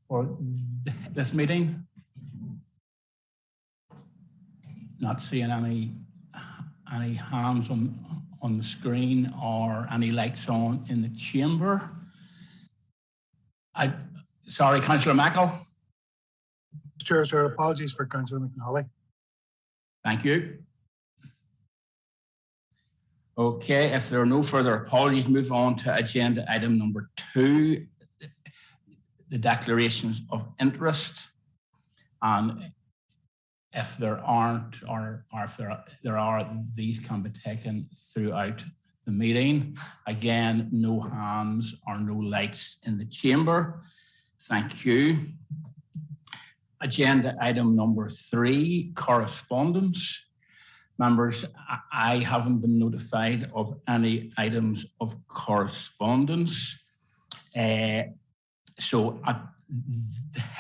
for this meeting? Not seeing any hands on the screen or any lights on in the chamber. Sorry, Councillor Mackle. Chair, sir, apologies for Councillor McNally. Thank you. Okay, if there are no further apologies, move on to agenda item number 2, the declarations of interest. And if there aren't, or if there are, these can be taken throughout the meeting. Again, no hands or no lights in the chamber. Thank you. Agenda item number 3, correspondence. Members, I haven't been notified of any items of correspondence. So at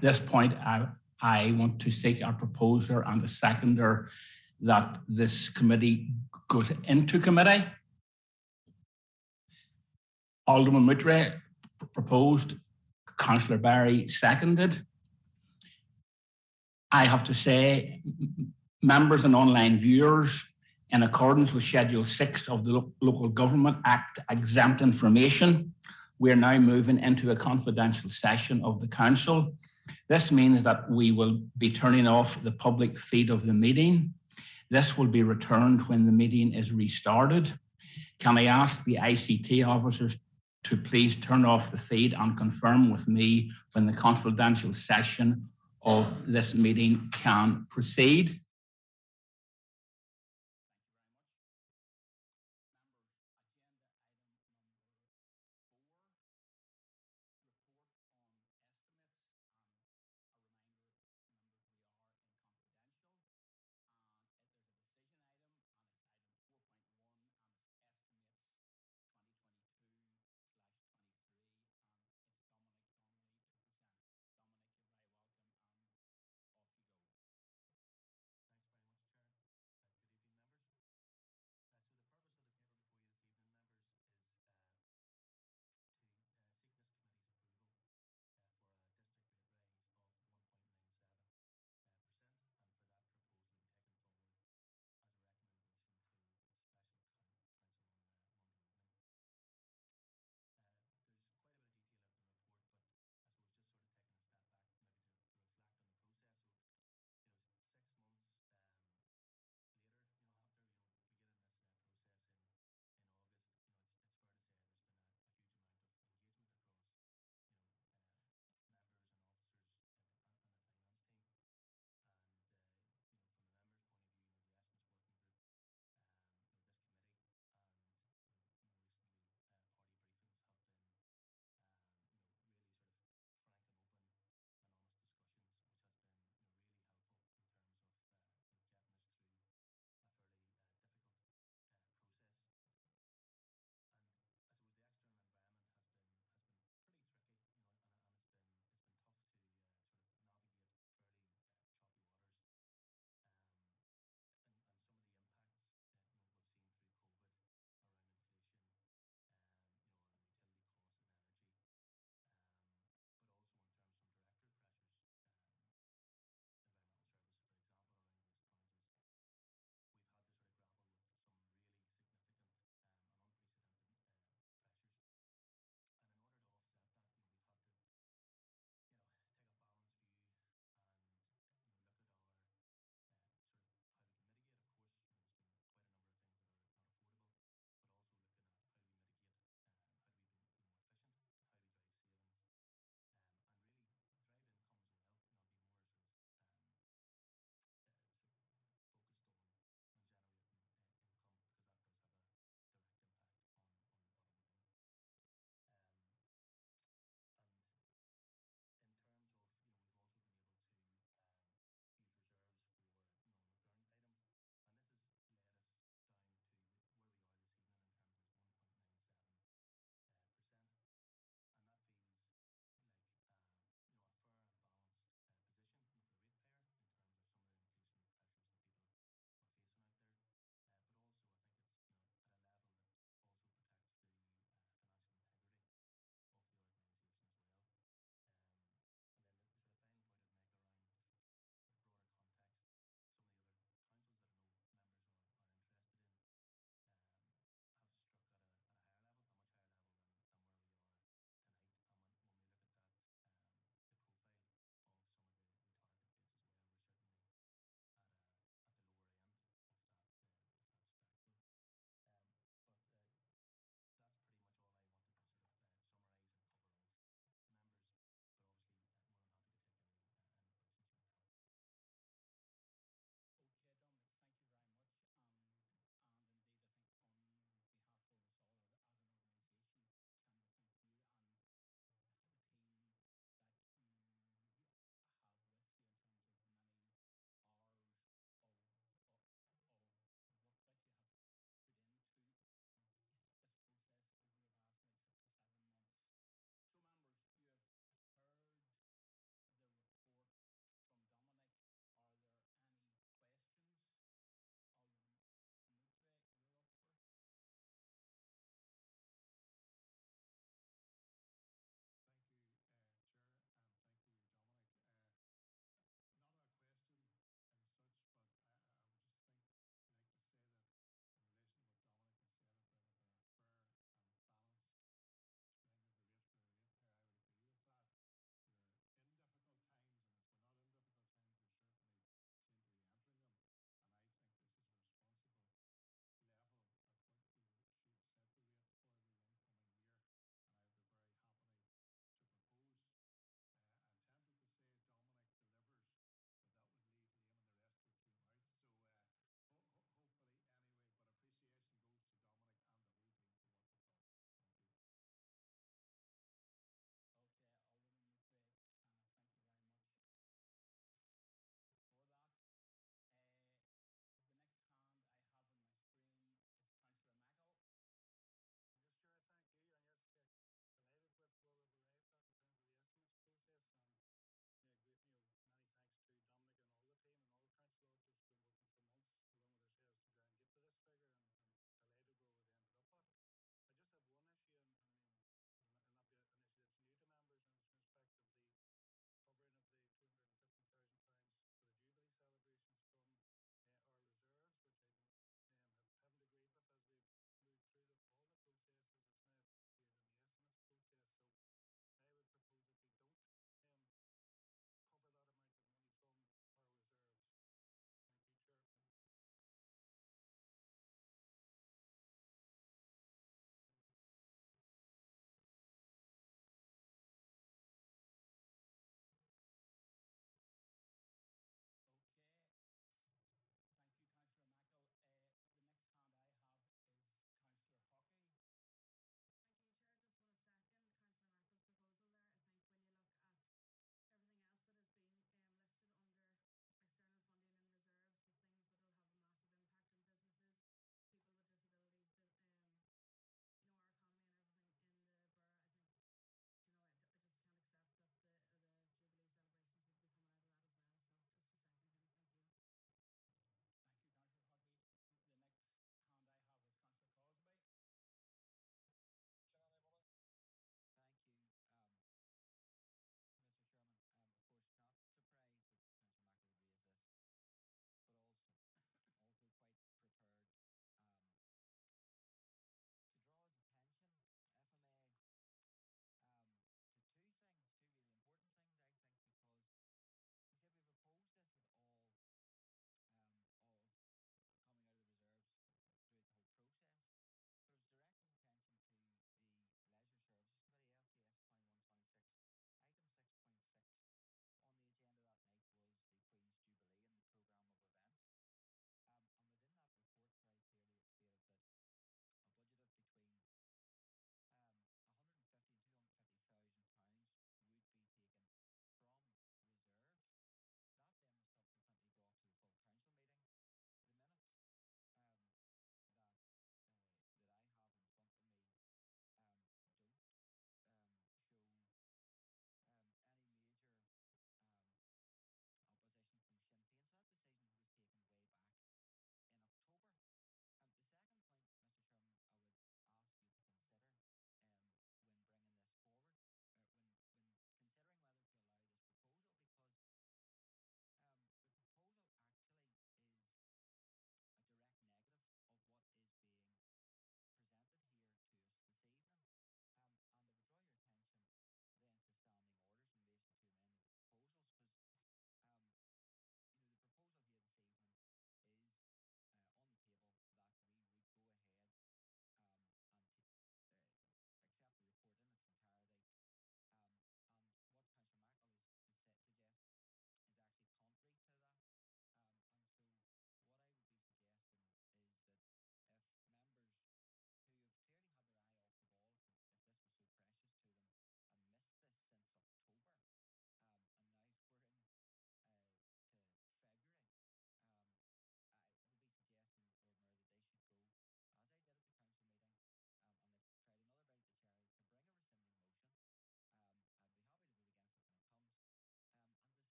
this point, I want to seek a proposer and a seconder that this committee goes into committee. Alderman Mutre proposed, Councillor Barry seconded. I have to say, members and online viewers, in accordance with Schedule 6 of the Local Government Act exempt information, we are now moving into a confidential session of the Council. This means that we will be turning off the public feed of the meeting. This will be returned when the meeting is restarted. Can I ask the ICT officers to please turn off the feed and confirm with me when the confidential session of this meeting can proceed?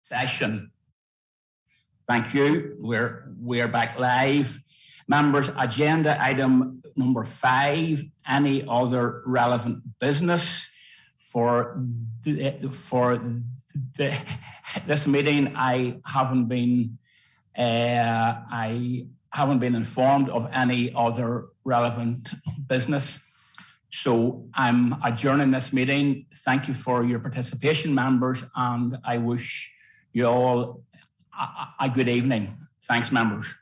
session. Thank you. We're back live. Members, agenda item number 5, any other relevant business for this meeting. I haven't been informed of any other relevant business. So I'm adjourning this meeting. Thank you for your participation, members, and I wish you all a good evening. Thanks, members.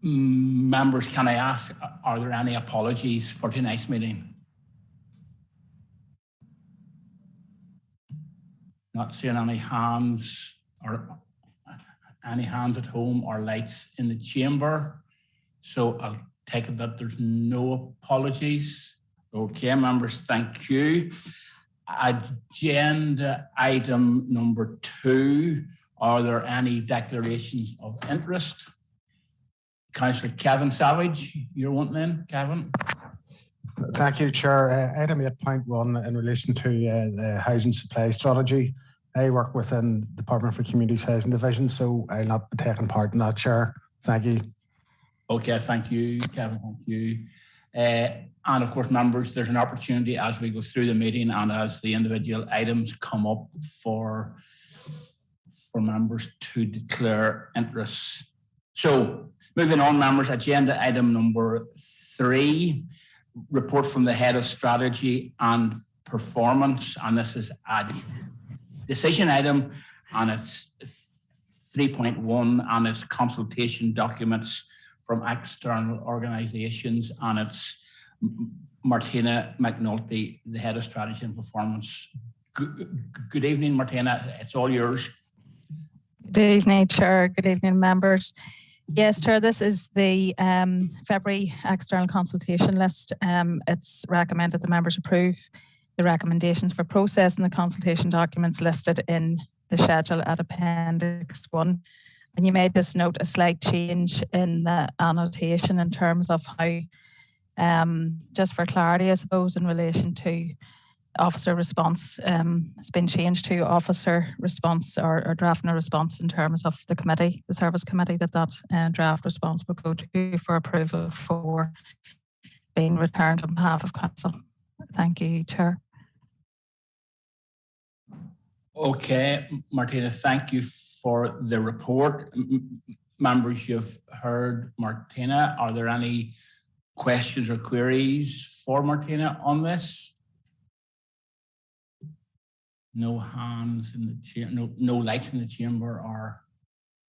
Members, can I ask, are there any apologies for tonight's meeting? Not seeing any hands or any hands at home or lights in the chamber. So I'll take it that there's no apologies. Okay, members, thank you. Agenda item number 2. Are there any declarations of interest? Councillor Kevin Savage, you're wanting in, Kevin? Thank you, Chair. Item 8.1 in relation to the housing supply strategy. I work within the Department for Communities Housing Division, so I'll not be taking part in that, Chair. Thank you. Okay, thank you, Kevin. Thank you. And of course, members, there's an opportunity as we go through the meeting and as the individual items come up for members to declare interests. So, moving on, members, agenda item number 3, report from the Head of Strategy and Performance, and this is a decision item, and it's 3.1, and it's consultation documents from external organisations, and it's Martina McNulty, the Head of Strategy and Performance. Good evening, Martina. It's all yours. Good evening, Chair. Good evening, members. Yes, Chair, this is the February external consultation list. It's recommended the members approve the recommendations for processing the consultation documents listed in the schedule at Appendix 1. And you may just note a slight change in the annotation in terms of how, just for clarity, I suppose, in relation to officer response, it's been changed to officer response or drafting a response in terms of the committee, the service committee, that draft response will go to for approval for being returned on behalf of council. Thank you, Chair. Okay, Martina, thank you for the report. Members, you've heard Martina. Are there any questions or queries for Martina on this? No hands in the chamber, no lights in the chamber, or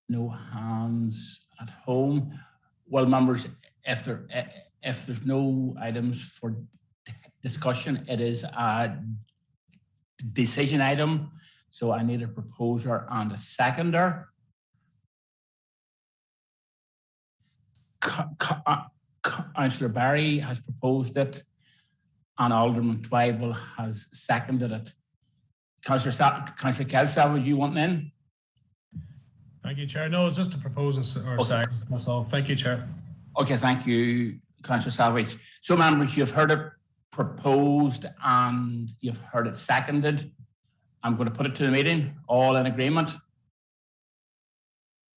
no hands at home. Well, members, if there's no items for discussion, it is a decision item. So I need a proposer and a seconder. Councillor Barry has proposed it, and Alderman Twyble has seconded it. Councillor Kelsa, would you want in? Thank you, Chair. No, it's just a proposal or okay. second. That's all. Thank you, Chair. Okay, thank you, Councillor Savage. So, members, you've heard it proposed and you've heard it seconded. I'm going to put it to the meeting. All in agreement?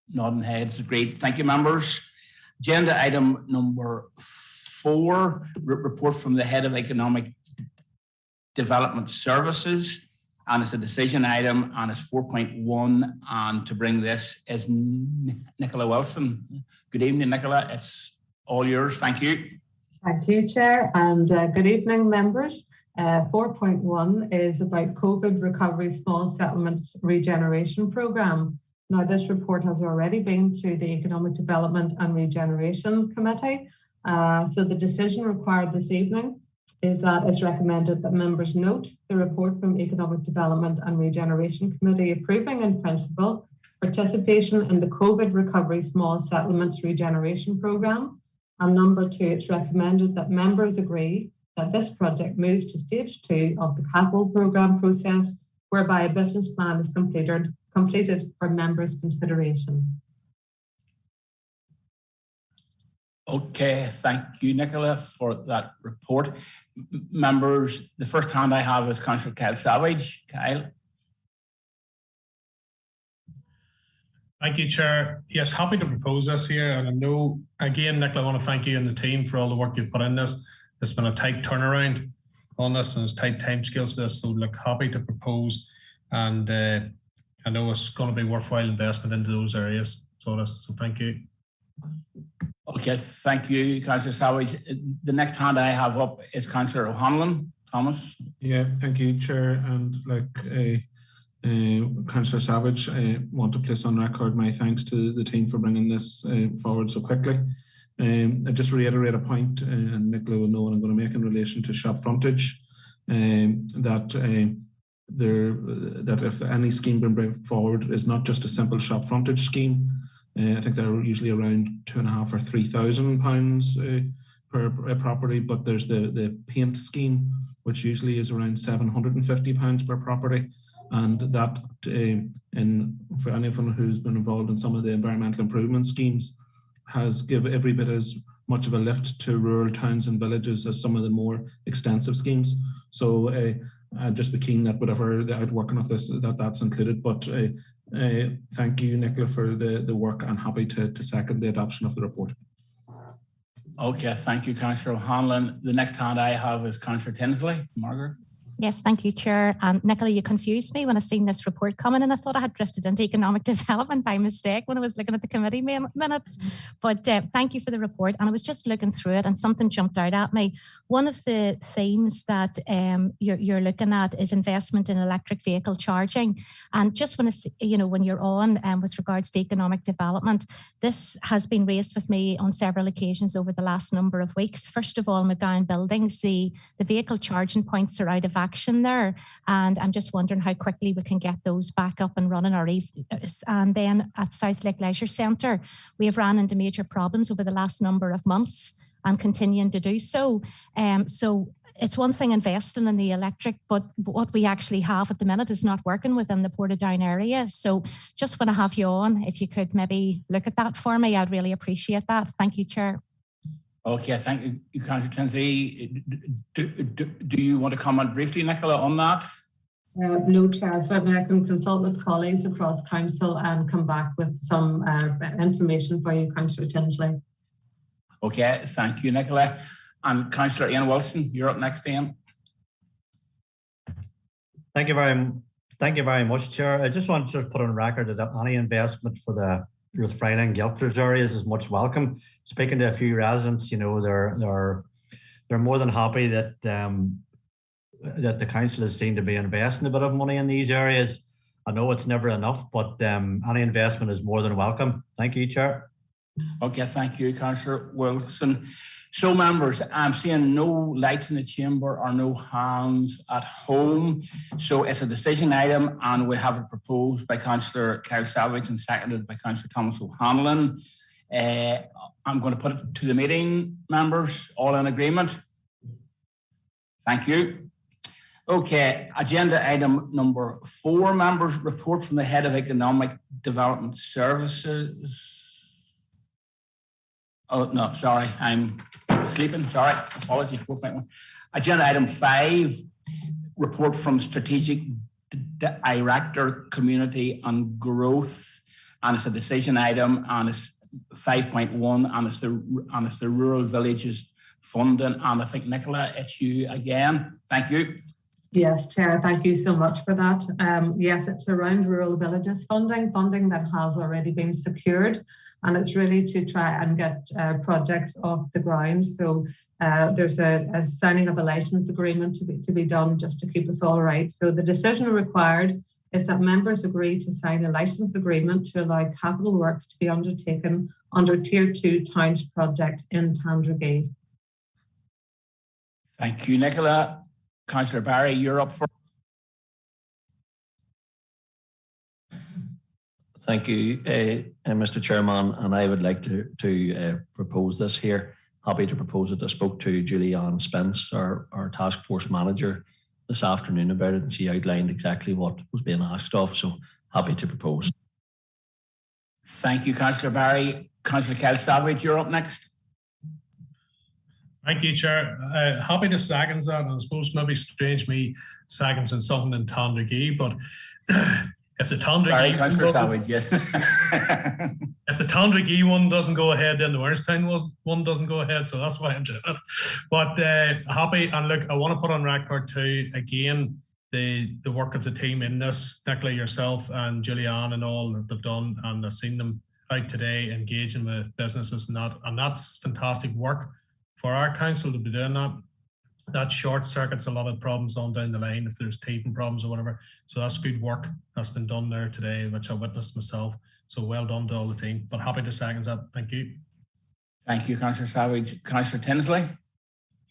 Nodding heads, agreed. Thank you, members. Agenda item number 4, report from the Head of Economic Development Services. And it's a decision item, and it's 4.1. And to bring this is Nicola Wilson. Good evening, Nicola. It's all yours. Thank you. Thank you, Chair, and good evening, members. 4.1 is about COVID Recovery Small Settlements Regeneration Programme. Now, this report has already been to the Economic Development and Regeneration Committee. So the decision required this evening is that it's recommended that members note the report from Economic Development and Regeneration Committee approving in principle participation in the COVID Recovery Small Settlements Regeneration Programme. And number 2, it's recommended that members agree that this project moves to stage 2 of the capital programme process, whereby a business plan is completed for members' consideration. Okay, thank you, Nicola, for that report. Members, the first hand I have is Councillor Kyle Savage. Kyle. Thank you, Chair. Yes, happy to propose this here. And I know, again, Nicola, I want to thank you and the team for all the work you've put in this. It's been a tight turnaround on this, and it's tight timescales for this. So, look, happy to propose, and I know it's going to be worthwhile investment into those areas. So thank you. Okay, thank you, Councillor Savage. The next hand I have up is Councillor O'Hanlon. Thomas. Yeah, thank you, Chair. And like Councillor Savage, I want to place on record my thanks to the team for bringing this forward so quickly. I just reiterate a point, and Nicola will know what I'm going to make in relation to shop frontage, that if any scheme being brought forward is not just a simple shop frontage scheme. I think they're usually around £2,500 or £3,000 per property, but there's the paint scheme, which usually is around £750 per property. And that, for anyone who's been involved in some of the environmental improvement schemes, has given every bit as much of a lift to rural towns and villages as some of the more extensive schemes. So I'd just be keen that whatever the outworking of this, that's included. But thank you, Nicola, for the work, and happy to second the adoption of the report. Okay, thank you, Councillor O'Hanlon. The next hand I have is Councillor Tinsley. Margaret. Yes, thank you, Chair. Nicola, you confused me when I seen this report coming, and I thought I had drifted into economic development by mistake when I was looking at the committee minutes. But thank you for the report. And I was just looking through it, and something jumped out at me. One of the themes that you're looking at is investment in electric vehicle charging. And just when when you're on with regards to economic development, this has been raised with me on several occasions over the last number of weeks. First of all, McGowan Buildings, the vehicle charging points are out of action there, and I'm just wondering how quickly we can get those back up and running. And then at South Lake Leisure Centre, we have ran into major problems over the last number of months and continuing to do so. So it's one thing investing in the electric, but what we actually have at the minute is not working within the Portadown area. So just want to have you on, if you could maybe look at that for me, I'd really appreciate that. Thank you, Chair. Okay, thank you, Councillor Tinsley. Do you want to comment briefly, Nicola, on that? No, Chair. Certainly I can consult with colleagues across Council and come back with some information for you, Councillor Tinsley. Okay, thank you, Nicola. And Councillor Ian Wilson, you're up next, Ian. Thank you very much, Chair. I just want to put on record that any investment for the Ruth Friday and Guildford areas is much welcome. Speaking to a few residents, they're more than happy that that the council is seen to be investing a bit of money in these areas. I know it's never enough, but any investment is more than welcome. Thank you, Chair. Okay, thank you, Councillor Wilson. So, members, I'm seeing no lights in the chamber or no hands at home. So it's a decision item, and we have it proposed by Councillor Kyle Savage and seconded by Councillor Thomas O'Hanlon. I'm going to put it to the meeting, members. All in agreement? Thank you. Okay, agenda item number 4, members, report from the Head of Economic Development Services. Oh, no, sorry, I'm sleeping. Sorry, apologies, 4.1. Agenda item 5, report from Strategic Director, Community and Growth. And it's a decision item, and it's 5.1, and it's the Rural Villages Funding. And I think, Nicola, it's you again. Thank you. Yes, Chair, thank you so much for that. Yes, it's around Rural Villages funding that has already been secured. And it's really to try and get projects off the ground. So there's a signing of a license agreement to be done just to keep us all right. So the decision required is that members agree to sign a license agreement to allow capital works to be undertaken under Tier 2 Towns project in Tandragee. Thank you, Nicola. Councillor Barry, you're up for. Thank you, Mr. Chairman, and I would like to propose this here. Happy to propose it. I spoke to Julianne Spence, our task force manager, this afternoon about it, and she outlined exactly what was being asked of, so happy to propose. Thank you, Councillor Barry. Councillor Kyle Savage, you're up next. Thank you, Chair. Happy to second that, and I suppose maybe strange me seconds and something in Tandragee, but if the Tandragee Councillor Savage, yes. If the Tandragee one doesn't go ahead, then the Wernerstown one doesn't go ahead. So that's why I'm doing it. But happy, and look, I want to put on record too, again, the work of the team in this, Nicola, yourself and Julianne and all that they've done, and I've seen them out today engaging with businesses and that, and that's fantastic work for our council to be doing that. that short circuits a lot of problems on down the line if there's teething problems or whatever. So that's good work that's been done there today, which I witnessed myself. So well done to all the team. But happy to second that. Thank you. Thank you, Councillor Savage. Councillor Tinsley,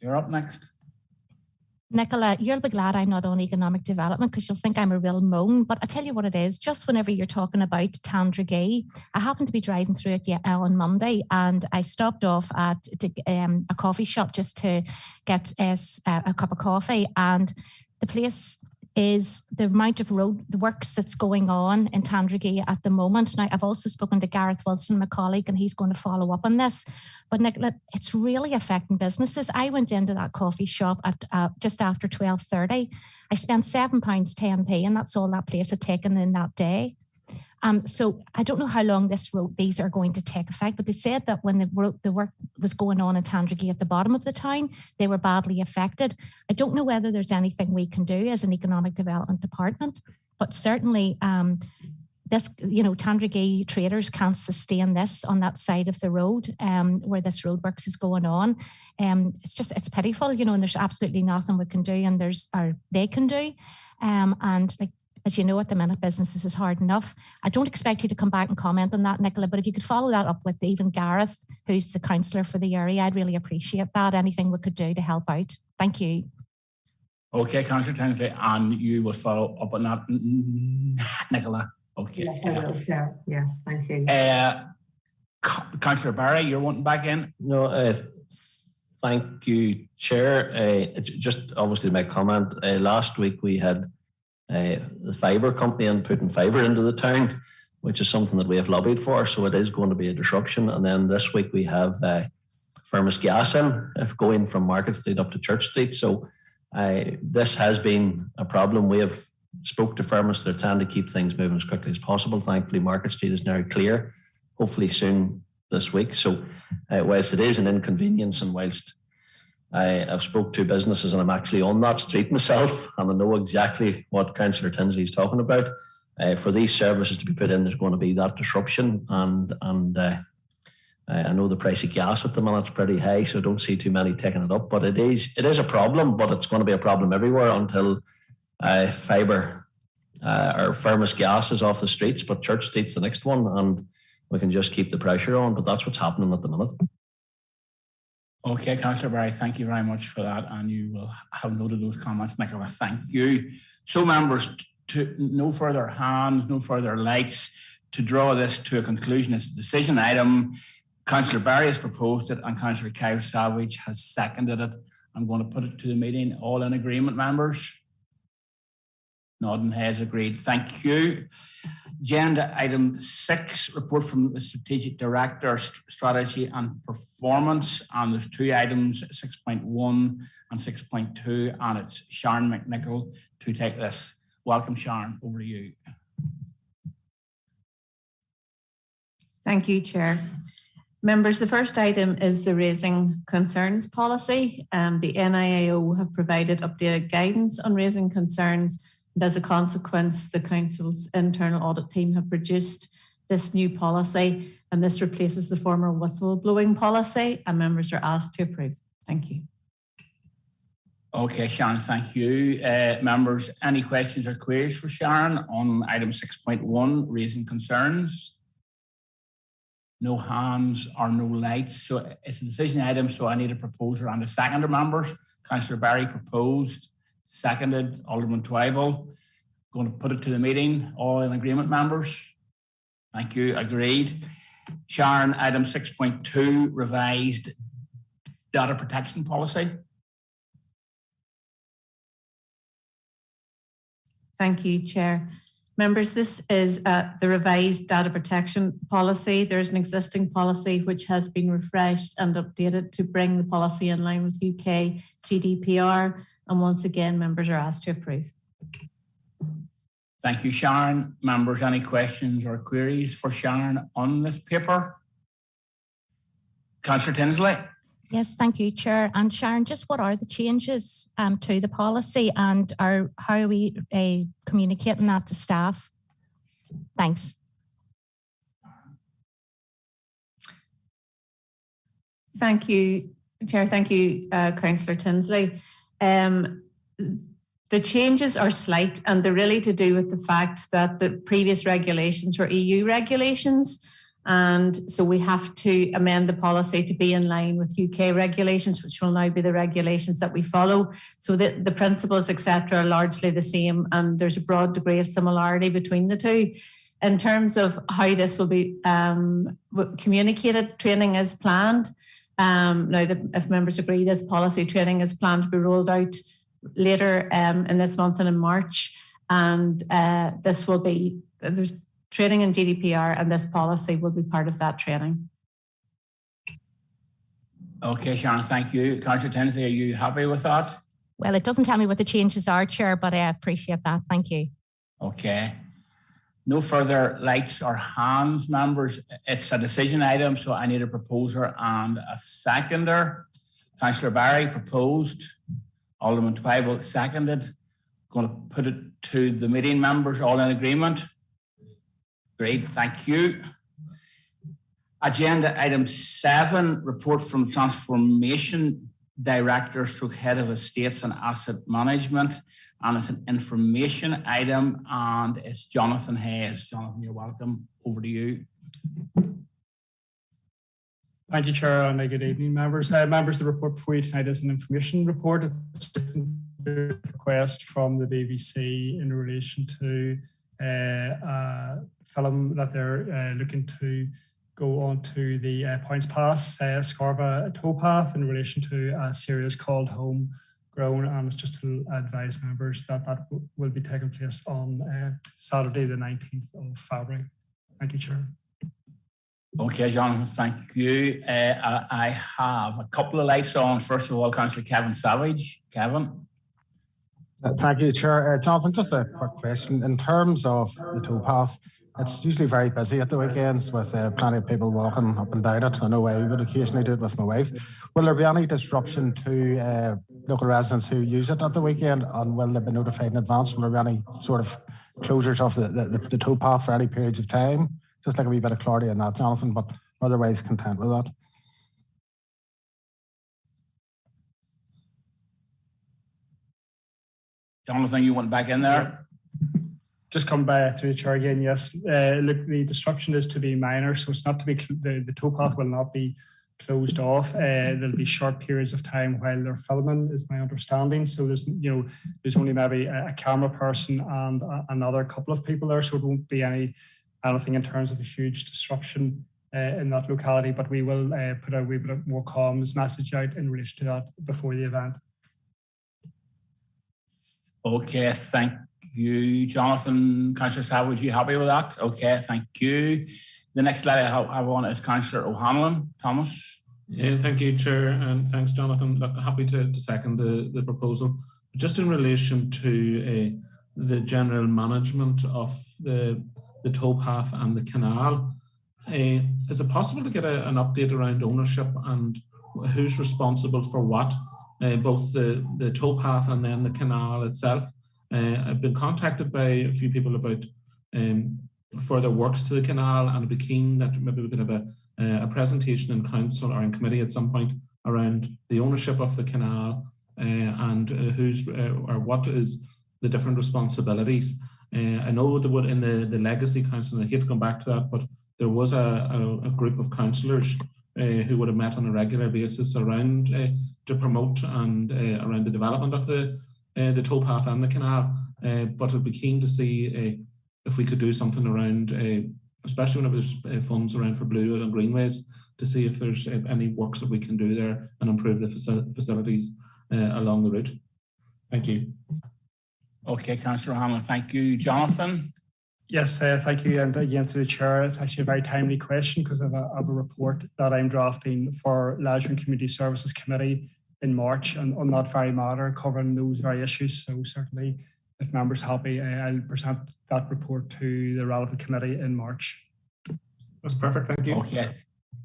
you're up next. Nicola, you'll be glad I'm not on economic development because you'll think I'm a real moan. But I tell you what it is, just whenever you're talking about Tandragee, I happened to be driving through it on Monday and I stopped off at a coffee shop just to get a cup of coffee. And the place is the amount of road, the works that's going on in Tandragee at the moment. Now, I've also spoken to Gareth Wilson, my colleague, and he's going to follow up on this. But Nicola, it's really affecting businesses. I went into that coffee shop at just after 12:30. I spent £7.10, and that's all that place had taken in that day. So I don't know how long these are going to take effect, but they said that when the work was going on in Tandragee at the bottom of the town, they were badly affected. I don't know whether there's anything we can do as an economic development department, but certainly Tandragee traders can't sustain this on that side of the road where this roadworks is going on. It's pitiful, and there's absolutely nothing we can do and they can do. As you know, at the minute, businesses is hard enough. I don't expect you to come back and comment on that, Nicola, but if you could follow that up with even Gareth, who's the councillor for the area, I'd really appreciate that. Anything we could do to help out. Thank you. Okay, Councillor Tinsley, and you will follow up on that, Nicola. Okay. Yes, I will, Chair. Yes, thank you. Councillor Barry, you're wanting back in? No, thank you, Chair. Just obviously to make comment, last week we had the fibre company and putting fibre into the town, which is something that we have lobbied for. So it is going to be a disruption. And then this week we have Firmus Gas going from Market Street up to Church Street. So this has been a problem. We have spoke to Firmus. They're trying to keep things moving as quickly as possible. Thankfully, Market Street is now clear, hopefully soon this week. So whilst it is an inconvenience and whilst I've spoke to businesses and I'm actually on that street myself and I know exactly what Councillor Tinsley is talking about. For these services to be put in, there's going to be that disruption and I know the price of gas at the minute's pretty high, so I don't see too many taking it up. But it is a problem, but it's going to be a problem everywhere until fibre or Firmus Gas is off the streets, but Church Street's the next one and we can just keep the pressure on. But that's what's happening at the minute. Okay, Councillor Barry, thank you very much for that. And you will have noted those comments, Nicola. Thank you. So, members, to no further hands, no further lights. To draw this to a conclusion, it's a decision item. Councillor Barry has proposed it and Councillor Kyle Savage has seconded it. I'm going to put it to the meeting. All in agreement, members? Nodding heads agreed. Thank you. Agenda item 6, report from the Strategic Director, Strategy and Performance. And there's 2 items, 6.1 and 6.2, and it's Sharon McNichol to take this. Welcome, Sharon, over to you. Thank you, Chair. Members, the first item is the Raising Concerns policy. The NIAO have provided updated guidance on raising concerns. And as a consequence, the Council's internal audit team have produced this new policy, and this replaces the former whistleblowing policy, and members are asked to approve. Thank you. Okay, Sharon, thank you. Members, any questions or queries for Sharon on item 6.1, raising concerns? No hands or no lights. So it's a decision item, so I need a proposer and a seconder, members. Councillor Barry proposed, seconded, Alderman Twyvell. Going to put it to the meeting. All in agreement, members? Thank you. Agreed. Sharon, item 6.2, revised data protection policy. Thank you, Chair. Members, this is the revised data protection policy. There is an existing policy which has been refreshed and updated to bring the policy in line with UK GDPR. And once again, members are asked to approve. Thank you, Sharon. Members, any questions or queries for Sharon on this paper? Councillor Tinsley. Yes, thank you, Chair. And Sharon, just what are the changes to the policy and how are we communicating that to staff? Thanks. Thank you, Chair. Thank you, Councillor Tinsley. The changes are slight, and they're really to do with the fact that the previous regulations were EU regulations. And so we have to amend the policy to be in line with UK regulations, which will now be the regulations that we follow. So the principles, etc., are largely the same, and there's a broad degree of similarity between the two. In terms of how this will be communicated, training is planned. If members agree, this policy training is planned to be rolled out later in this month and in March. And this will be, there's training in GDPR, and this policy will be part of that training. Okay, Sharon, thank you. Councillor Tinsley, are you happy with that? Well, it doesn't tell me what the changes are, Chair, but I appreciate that. Thank you. Okay. No further lights or hands, members. It's a decision item, so I need a proposer and a seconder. Councillor Barry proposed. Alderman Twybull seconded. Going to put it to the meeting members, all in agreement? Great, thank you. Agenda item 7, report from Transformation Director / Head of Estates and Asset Management. And it's an information item, and it's Jonathan Hayes. Jonathan, you're welcome. Over to you. Thank you, Chair, and good evening, members. Members, the report before you tonight is an information report. It's a request from the BBC in relation to a film that they're looking to go on to the Points Pass Scarva towpath in relation to a series called Homegrown, and it's just to advise members that that will be taking place on Saturday, the 19th of February. Thank you, Chair. Okay, Jonathan, thank you. I have a couple of lights on. First of all, Councillor Kevin Savage. Kevin. Thank you, Chair. Jonathan, just a quick question. In terms of the towpath, it's usually very busy at the weekends with plenty of people walking up and down it. I know I would occasionally do it with my wife. Will there be any disruption to local residents who use it at the weekend, and will they be notified in advance? Will there be any sort of closures of the towpath for any periods of time? Just like a wee bit of clarity on that, Jonathan, but otherwise content with that. Jonathan, you went back in there? Just come back through the chair again, yes. Look, the disruption is to be minor, so it's not to be, the towpath will not be closed off. There'll be short periods of time while they're filming, is my understanding. So there's, there's only maybe a camera person and another couple of people there, so it won't be anything in terms of a huge disruption in that locality, but we will put a wee bit more comms message out in relation to that before the event. Okay, thank you, Jonathan. Councillor Savage, you happy with that? Okay, thank you. The next slide I have on is Councillor O'Hanlon. Thomas. Yeah, thank you, Chair, and thanks, Jonathan. Look, happy to second the proposal. Just in relation to the general management of the towpath and the canal, is it possible to get an update around ownership and who's responsible for what, both the towpath and then the canal itself? I've been contacted by a few people about further works to the canal, and I'd be keen that maybe we could have a presentation in council or in committee at some point around the ownership of the canal and who's or what is the different responsibilities. I know there would in the legacy council, and I hate to come back to that, but there was a group of councillors who would have met on a regular basis around to promote and around the development of the towpath and the canal. But I'd be keen to see if we could do something around, especially whenever there's funds around for blue and greenways, to see if there's any works that we can do there and improve the facilities along the route. Thank you. Okay, Councillor O'Hanlon, thank you. Jonathan? Yes, thank you. And again, through the chair, it's actually a very timely question because I have a report that I'm drafting for Leisure and Community Services Committee in March and on that very matter, covering those very issues. So certainly, if members are happy, I'll present that report to the relevant committee in March. That's perfect, thank you. Okay,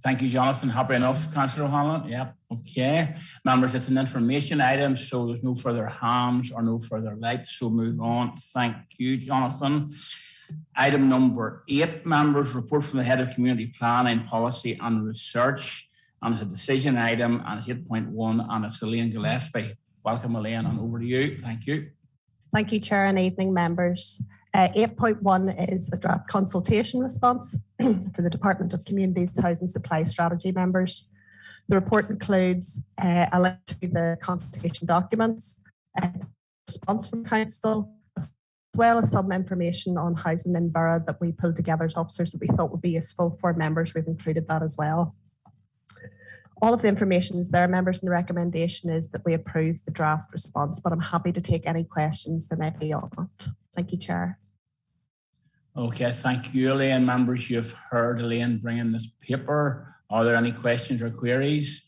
thank you, Jonathan. Happy enough, Councillor O'Hanlon? Yep, okay. Members, it's an information item, so there's no further hands or no further lights, so move on. Thank you, Jonathan. Item number 8, members, report from the Head of Community Planning, Policy and Research. And it's a decision item, and it's 8.1, and it's Elaine Gillespie. Welcome, Elaine, and over to you. Thank you. Thank you, Chair, and evening members. 8.1 is a draft consultation response for the Department of Communities Housing Supply Strategy members. The report includes a link to the consultation documents, response from Council, as well as some information on housing in Borough that we pulled together as officers that we thought would be useful for members. We've included that as well. All of the information is there, members, and the recommendation is that we approve the draft response, but I'm happy to take any questions there may be on it. Thank you, Chair. Okay, thank you, Elaine. Members, you've heard Elaine bringing this paper. Are there any questions or queries?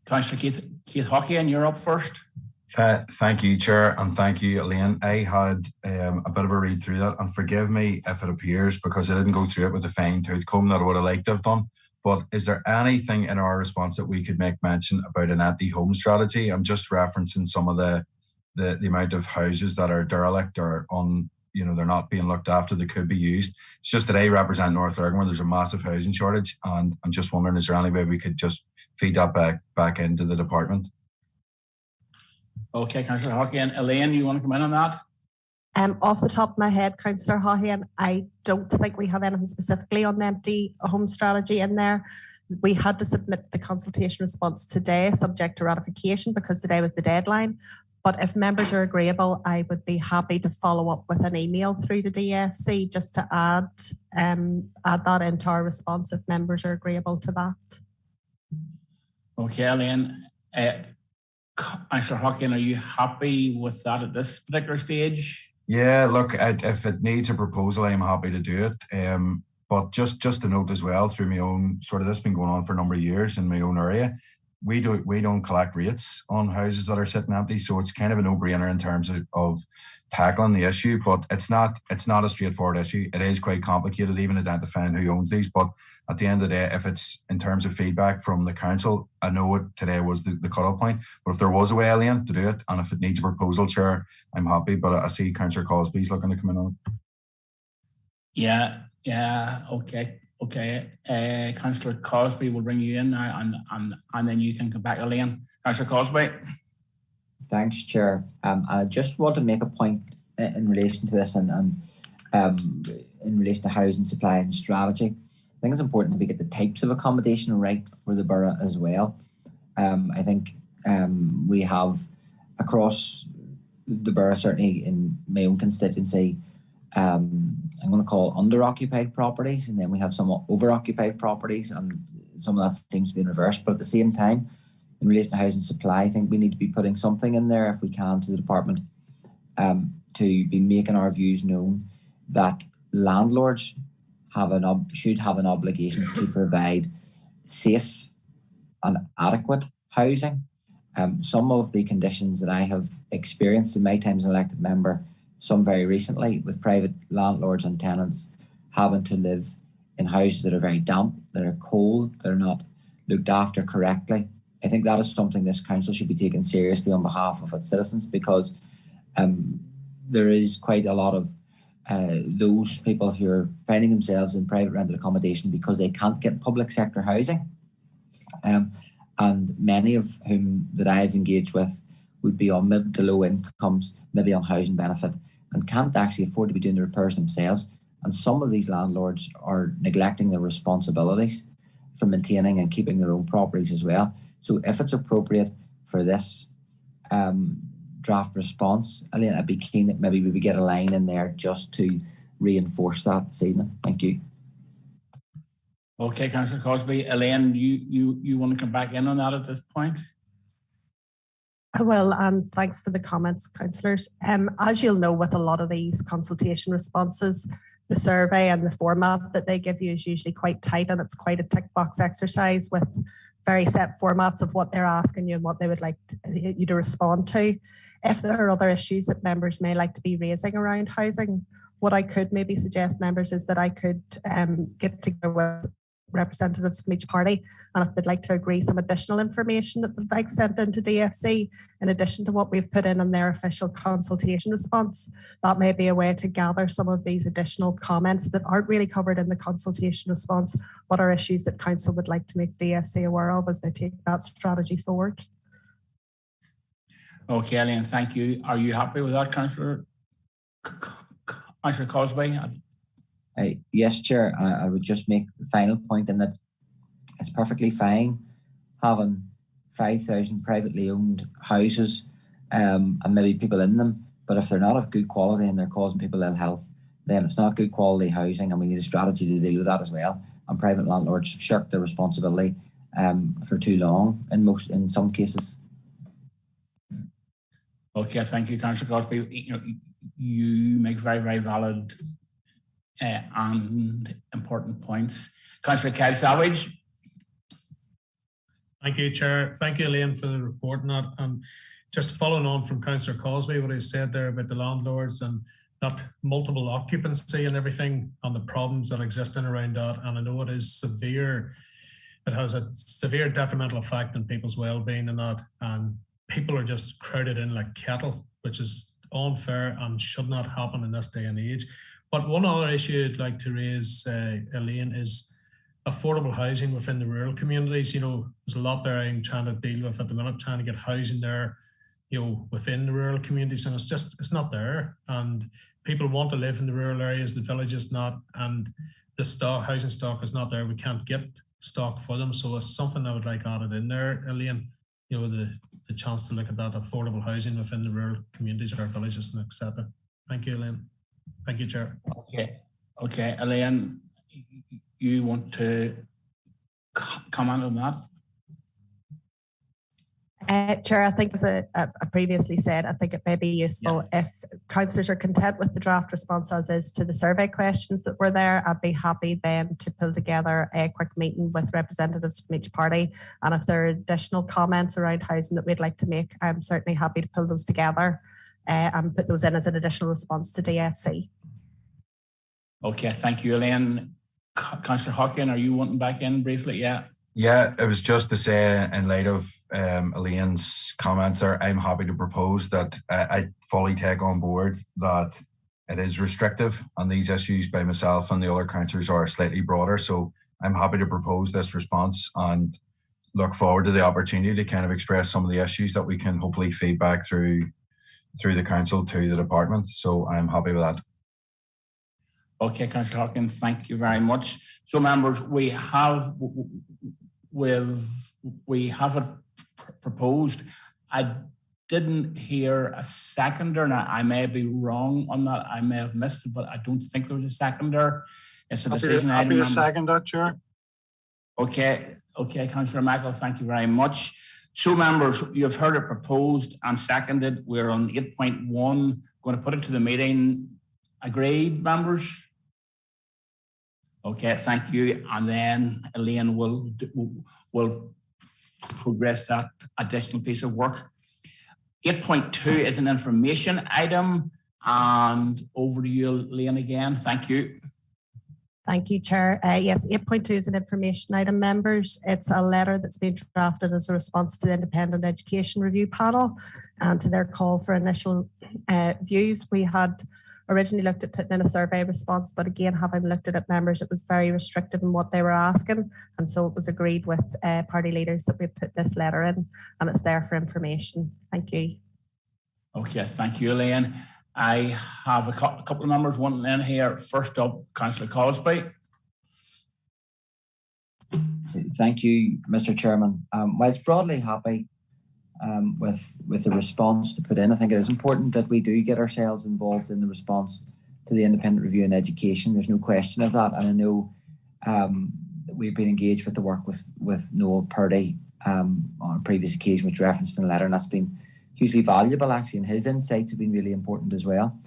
Councillor Keith Hockey, and you're up first. Thank you, Chair, and thank you, Elaine. I had a bit of a read through that, and forgive me if it appears, because I didn't go through it with a fine-tooth comb that I would have liked to have done. But is there anything in our response that we could make mention about an anti-home strategy? I'm just referencing some of the amount of houses that are derelict or they're not being looked after that could be used. It's just that I represent North Lurgan where there's a massive housing shortage, and I'm just wondering, is there any way we could just feed that back into the department? Okay, Councillor Hockey, and Elaine, you want to come in on that? Off the top of my head, Councillor Hawhian, I don't think we have anything specifically on the empty home strategy in there. We had to submit the consultation response today, subject to ratification, because today was the deadline. But if members are agreeable, I would be happy to follow up with an email through the DFC just to add that into our response if members are agreeable to that. Okay, Elaine. Councillor Hawking, are you happy with that at this particular stage? Yeah, look, if it needs a proposal, I'm happy to do it. But just to note as well, through my own this has been going on for a number of years in my own area. We don't collect rates on houses that are sitting empty, so it's kind of a no-brainer in terms of tackling the issue. But it's not a straightforward issue. It is quite complicated, even identifying who owns these. But at the end of the day, if it's in terms of feedback from the council, I know it today was the cut-off point. But if there was a way, Elaine, to do it, and if it needs a proposal, Chair, I'm happy. But I see Councillor Cosby's looking to come in on it. Yeah. Okay. Councillor Cosby will bring you in now, and then you can come back, Elaine. Councillor Cosby. Thanks, Chair. I just want to make a point in relation to this and in relation to housing supply and strategy. I think it's important that we get the types of accommodation right for the borough as well. I think we have across the borough, certainly in my own constituency, I'm going to call under-occupied properties, and then we have some over-occupied properties, and some of that seems to be in reverse. But at the same time, in relation to housing supply, I think we need to be putting something in there, if we can, to the department to be making our views known that landlords should have an obligation to provide safe and adequate housing. Some of the conditions that I have experienced in my time as an elected member, some very recently, with private landlords and tenants having to live in houses that are very damp, that are cold, that are not looked after correctly. I think that is something this council should be taking seriously on behalf of its citizens, because there is quite a lot of those people who are finding themselves in private rented accommodation because they can't get public sector housing. And many of whom that I've engaged with would be on mid to low incomes, maybe on housing benefit, and can't actually afford to be doing the repairs themselves. And some of these landlords are neglecting their responsibilities for maintaining and keeping their own properties as well. So if it's appropriate for this draft response, I'd be keen that maybe we would get a line in there just to reinforce that this evening. Thank you. Okay, Councillor Cosby. Elaine, you want to come back in on that at this point? I will, and thanks for the comments, councillors. As you'll know, with a lot of these consultation responses, the survey and the format that they give you is usually quite tight, and it's quite a tick box exercise with very set formats of what they're asking you and what they would like you to respond to. If there are other issues that members may like to be raising around housing, what I could maybe suggest, members, is that I could get together with representatives from each party, and if they'd like to agree some additional information that they'd like sent into DFC in addition to what we've put in their official consultation response, that may be a way to gather some of these additional comments that aren't really covered in the consultation response, but are issues that council would like to make DFC aware of as they take that strategy forward. Okay, Elaine, thank you. Are you happy with that, Councillor Cosby? Yes, Chair. I would just make the final point in that it's perfectly fine having 5,000 privately owned houses and maybe people in them, but if they're not of good quality and they're causing people ill health, then it's not good quality housing, and we need a strategy to deal with that as well. And private landlords have shirked their responsibility for too long in some cases. Okay, thank you, Councillor Cosby. You make very, very valid and important points. Councillor Kyle Savage. Thank you, Chair. Thank you, Elaine, for the report. And just following on from Councillor Cosby, what he said there about the landlords and that multiple occupancy and everything and the problems that exist in around that. And I know it is severe. It has a severe detrimental effect on people's well-being and that. And people are just crowded in like cattle, which is unfair and should not happen in this day and age. But one other issue I'd like to raise, Elaine, is affordable housing within the rural communities. You know, there's a lot there I'm trying to deal with at the minute, trying to get housing there, you know, within the rural communities, and it's not there. And people want to live in the rural areas, the villages not, and the housing stock is not there. We can't get stock for them. So it's something I would like added in there, Elaine, you know, the chance to look at that affordable housing within the rural communities or villages and etc. Thank you, Elaine. Thank you, Chair. Okay, Elaine, you want to comment on that? Chair, I think as I previously said, I think it may be useful if councillors are content with the draft response as is to the survey questions that were there. I'd be happy then to pull together a quick meeting with representatives from each party. And if there are additional comments around housing that we'd like to make, I'm certainly happy to pull those together and put those in as an additional response to DFC. Okay, thank you, Elaine. Councillor Hockin, are you wanting back in briefly? Yeah, it was just to say, in light of Elaine's comments there, I'm happy to propose that I fully take on board that it is restrictive on these issues by myself, and the other councillors are slightly broader. So I'm happy to propose this response and look forward to the opportunity to kind of express some of the issues that we can hopefully feed back through the council to the department. So I'm happy with that. Okay, Councillor Hawkins, thank you very much. So, members, we have it proposed. I didn't hear a seconder. Now, I may be wrong on that. I may have missed it, but I don't think there was a seconder. It's a decision item. Happy to second that, Chair. Okay, Councillor Michael, thank you very much. So, members, you've heard it proposed and seconded. We're on 8.1. Going to put it to the meeting. Agreed, members? Okay, thank you. And then Elaine will progress that additional piece of work. 8.2 is an information item. And over to you, Elaine, again. Thank you. Thank you, Chair. Yes, 8.2 is an information item, members. It's a letter that's been drafted as a response to the Independent Education Review Panel and to their call for initial views. We had originally looked at putting in a survey response, but again, having looked at it, members, it was very restrictive in what they were asking. And so it was agreed with party leaders that we put this letter in, and it's there for information. Thank you. Okay, thank you, Elaine. I have a couple of members wanting in here. First up, Councillor Cosby. Thank you, Mr. Chairman. Whilst broadly happy with the response to put in, I think it is important that we do get ourselves involved in the response to the Independent Review in Education. There's no question of that. And I know we've been engaged with the work with Noel Purdy on a previous occasion, which referenced in the letter, and that's been hugely valuable, actually, and his insights have been really important as well.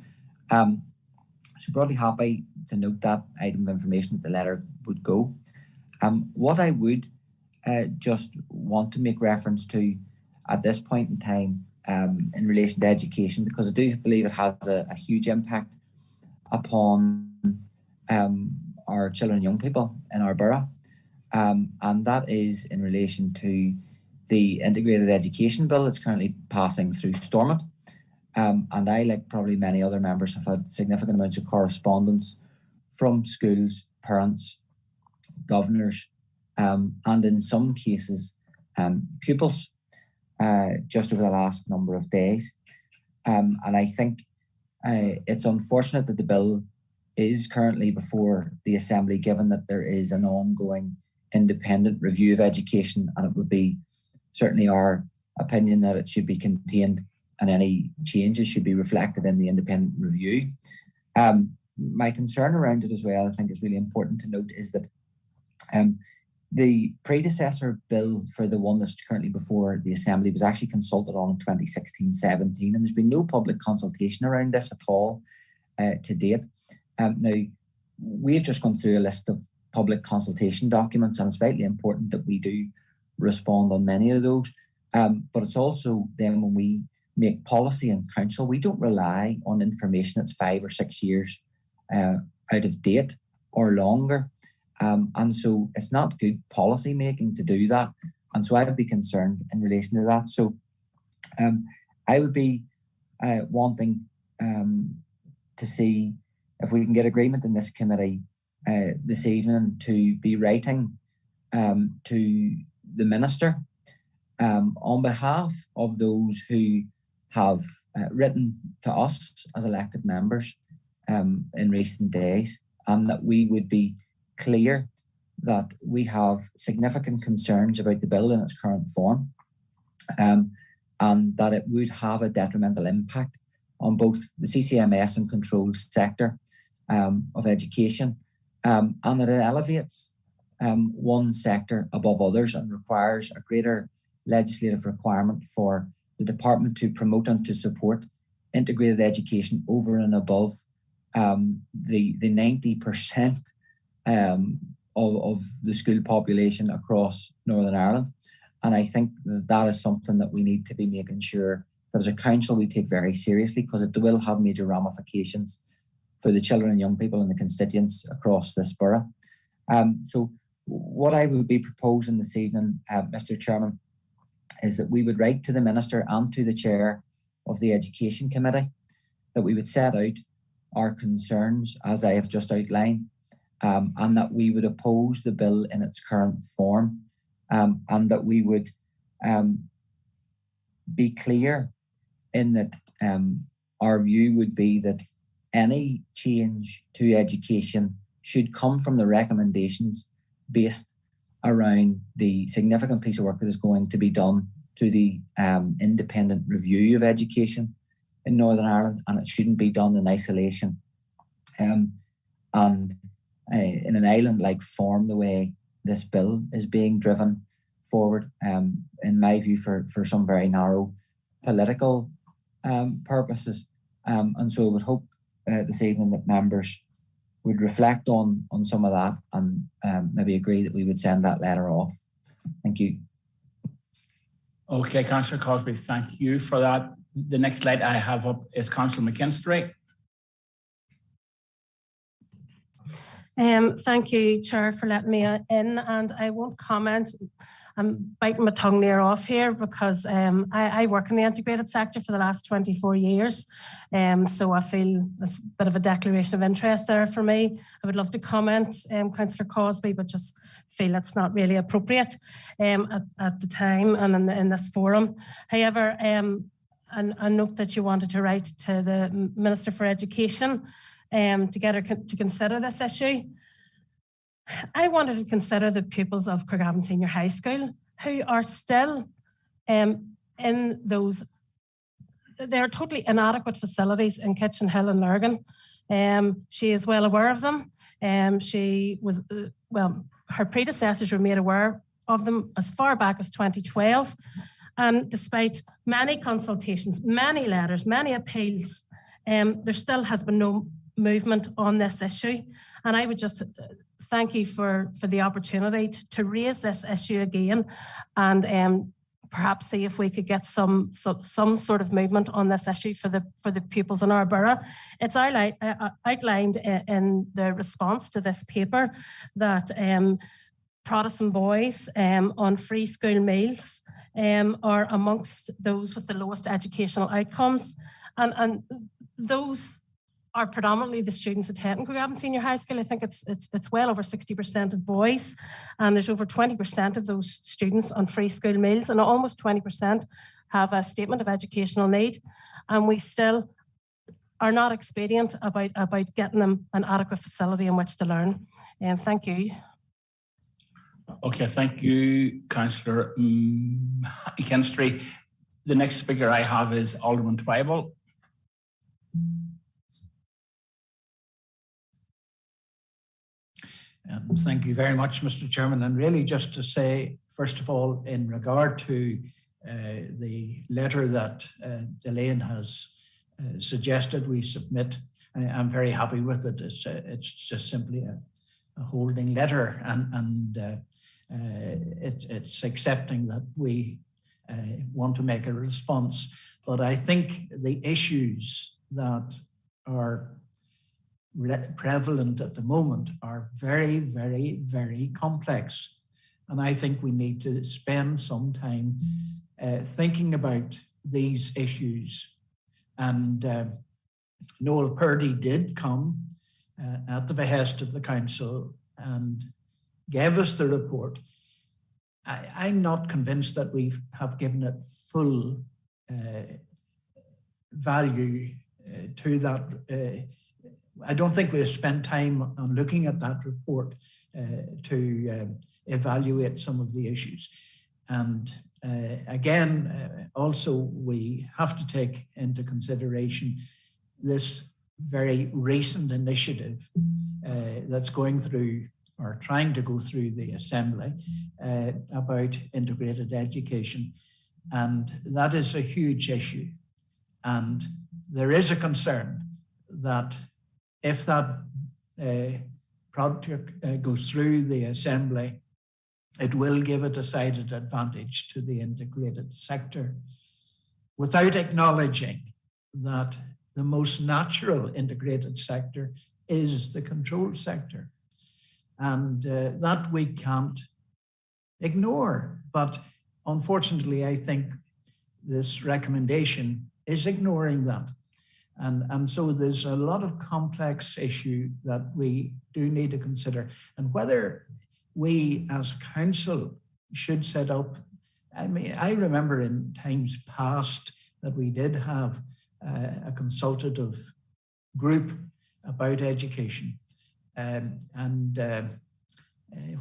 So broadly happy to note that item of information that the letter would go. What I would just want to make reference to at this point in time in relation to education, because I do believe it has a huge impact upon our children and young people in our borough, and that is in relation to the integrated education bill that's currently passing through Stormont. And I, like probably many other members, have had significant amounts of correspondence from schools, parents, governors, and in some cases, pupils. just over the last number of days. And I think it's unfortunate that the bill is currently before the Assembly, given that there is an ongoing independent review of education, and it would be certainly our opinion that it should be contained and any changes should be reflected in the independent review. My concern around it as well, I think is really important to note, is that the predecessor bill for the one that's currently before the Assembly was actually consulted on in 2016-17, and there's been no public consultation around this at all to date. Now, we've just gone through a list of public consultation documents, and it's vitally important that we do respond on many of those. But it's also then when we make policy in council, we don't rely on information that's 5 or 6 years out of date or longer. And so it's not good policy making to do that. And so I would be concerned in relation to that. So I would be wanting to see if we can get agreement in this committee this evening to be writing to the Minister on behalf of those who have written to us as elected members in recent days, and that we would be clear that we have significant concerns about the bill in its current form, and that it would have a detrimental impact on both the CCMS and controlled sector of education, and that it elevates one sector above others and requires a greater legislative requirement for the department to promote and to support integrated education over and above the 90% of the school population across Northern Ireland. And I think that is something that we need to be making sure that as a council we take very seriously, because it will have major ramifications for the children and young people and the constituents across this borough. So what I would be proposing this evening, Mr. Chairman, is that we would write to the Minister and to the Chair of the Education Committee that we would set out our concerns as I have just outlined, and that we would oppose the bill in its current form, and that we would be clear in that our view would be that any change to education should come from the recommendations based around the significant piece of work that is going to be done to the independent review of education in Northern Ireland, and it shouldn't be done in isolation and in an island-like form the way this bill is being driven forward, in my view, for some very narrow political purposes. And so I would hope this evening that members would reflect on some of that and maybe agree that we would send that letter off. Thank you. Okay, Councillor Cosby, thank you for that. The next slide I have up is Councillor McKinstry. Thank you, Chair, for letting me in, and I won't comment. I'm biting my tongue near off here because I work in the integrated sector for the last 24 years. So I feel it's a bit of a declaration of interest there for me. I would love to comment, Councillor Cosby, but just feel it's not really appropriate at the time and in this forum. However, I note that you wanted to write to the Minister for Education to get her to consider this issue. I wanted to consider the pupils of Craigavon Senior High School who are still in those, they're totally inadequate facilities in Kitchen Hill and Lurgan. She is well aware of them. She was, well, her predecessors were made aware of them as far back as 2012. And despite many consultations, many letters, many appeals, there still has been no movement on this issue. And I would just thank you for the opportunity to raise this issue again and perhaps see if we could get some sort of movement on this issue for the pupils in our borough. It's outlined in the response to this paper that Protestant boys on free school meals are amongst those with the lowest educational outcomes. And those are predominantly the students attending Craigavon Senior High School. I think it's well over 60% of boys, and there's over 20% of those students on free school meals, and almost 20% have a statement of educational need, and we still are not expedient about getting them an adequate facility in which to learn. And thank you. Okay, thank you, Councillor Kinstry. The next speaker I have is Alderman Twyble. Thank you very much, Mr. Chairman. And really just to say, first of all, in regard to the letter that Elaine has suggested we submit, I'm very happy with it. It's just simply a holding letter, and it's accepting that we want to make a response. But I think the issues that are prevalent at the moment are very, very, very complex. And I think we need to spend some time thinking about these issues. And Noel Purdy did come at the behest of the council and gave us the report. I'm not convinced that we have given it full value to that. I don't think we've spent time on looking at that report to evaluate some of the issues. And again, also we have to take into consideration this very recent initiative that's going through or trying to go through the Assembly about integrated education. And that is a huge issue. And there is a concern that if that project goes through the Assembly, it will give a decided advantage to the integrated sector without acknowledging that the most natural integrated sector is the control sector. And that we can't ignore. But unfortunately, I think this recommendation is ignoring that. And so there's a lot of complex issue that we do need to consider. And whether we as council should set up, I mean, I remember in times past that we did have a consultative group about education.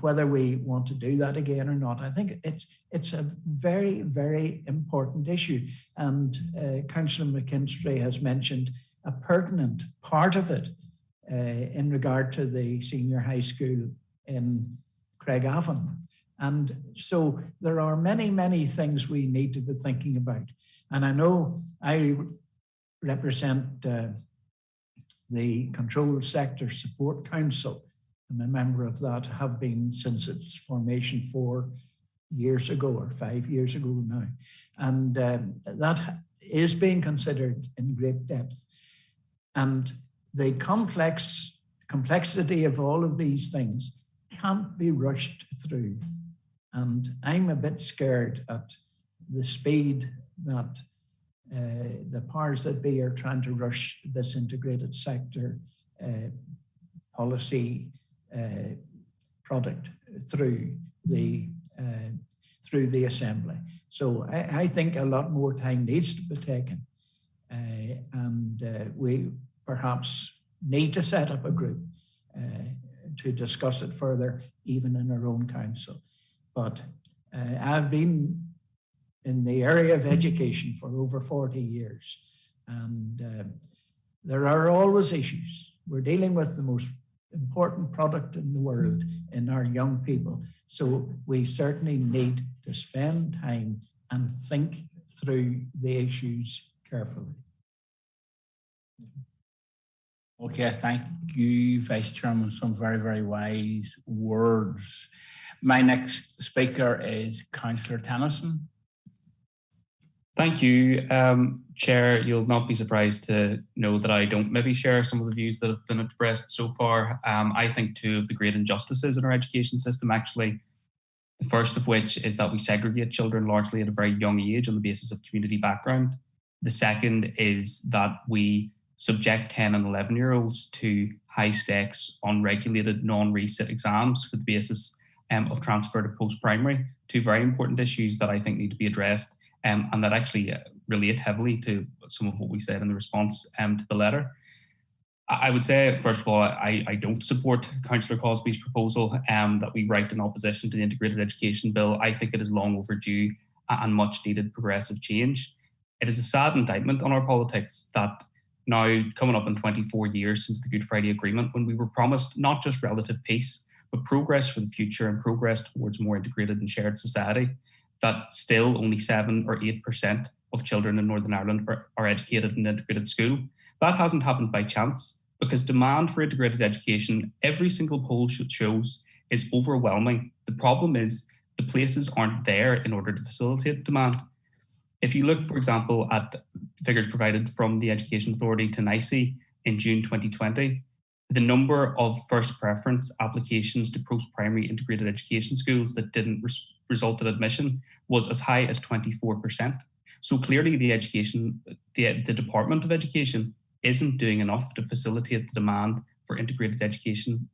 Whether we want to do that again or not, I think it's a very, very important issue. And Councillor McKinstry has mentioned a pertinent part of it in regard to the senior high school in Craigavon. And so there are many, many things we need to be thinking about. And I know I represent the Control Sector Support Council. I'm a member of that, have been since its formation 4 years ago or 5 years ago now. And that is being considered in great depth. And the complexity of all of these things can't be rushed through. And I'm a bit scared at the speed that the powers that be are trying to rush this integrated sector policy product through the Assembly. So I think a lot more time needs to be taken, and we perhaps need to set up a group to discuss it further, even in our own council. But I've been in the area of education for over 40 years, and there are always issues. We're dealing with the most important product in the world in our young people. So we certainly need to spend time and think through the issues carefully. Okay, thank you, Vice Chairman. Some very, very wise words. My next speaker is Councillor Tennyson. Thank you, Chair. You'll not be surprised to know that I don't maybe share some of the views that have been expressed so far. I think two of the great injustices in our education system, actually, the first of which is that we segregate children largely at a very young age on the basis of community background. The second is that we subject 10 and 11-year-olds to high stakes, unregulated, non-resit exams for the basis of transfer to post-primary. Two very important issues that I think need to be addressed and that actually relate heavily to some of what we said in the response to the letter. I would say, first of all, I don't support Councillor Cosby's proposal that we write in opposition to the Integrated Education Bill. I think it is long overdue and much needed progressive change. It is a sad indictment on our politics that now coming up in 24 years since the Good Friday Agreement, when we were promised not just relative peace, but progress for the future and progress towards more integrated and shared society, that still only 7 or 8% of children in Northern Ireland are educated in integrated school. That hasn't happened by chance, because demand for integrated education, every single poll shows, is overwhelming. The problem is the places aren't there in order to facilitate demand. If you look, for example, at figures provided from the Education Authority to NICE in June 2020, the number of first preference applications to post-primary integrated education schools that didn't result in admission was as high as 24%. So clearly the Department of Education isn't doing enough to facilitate the demand for integrated education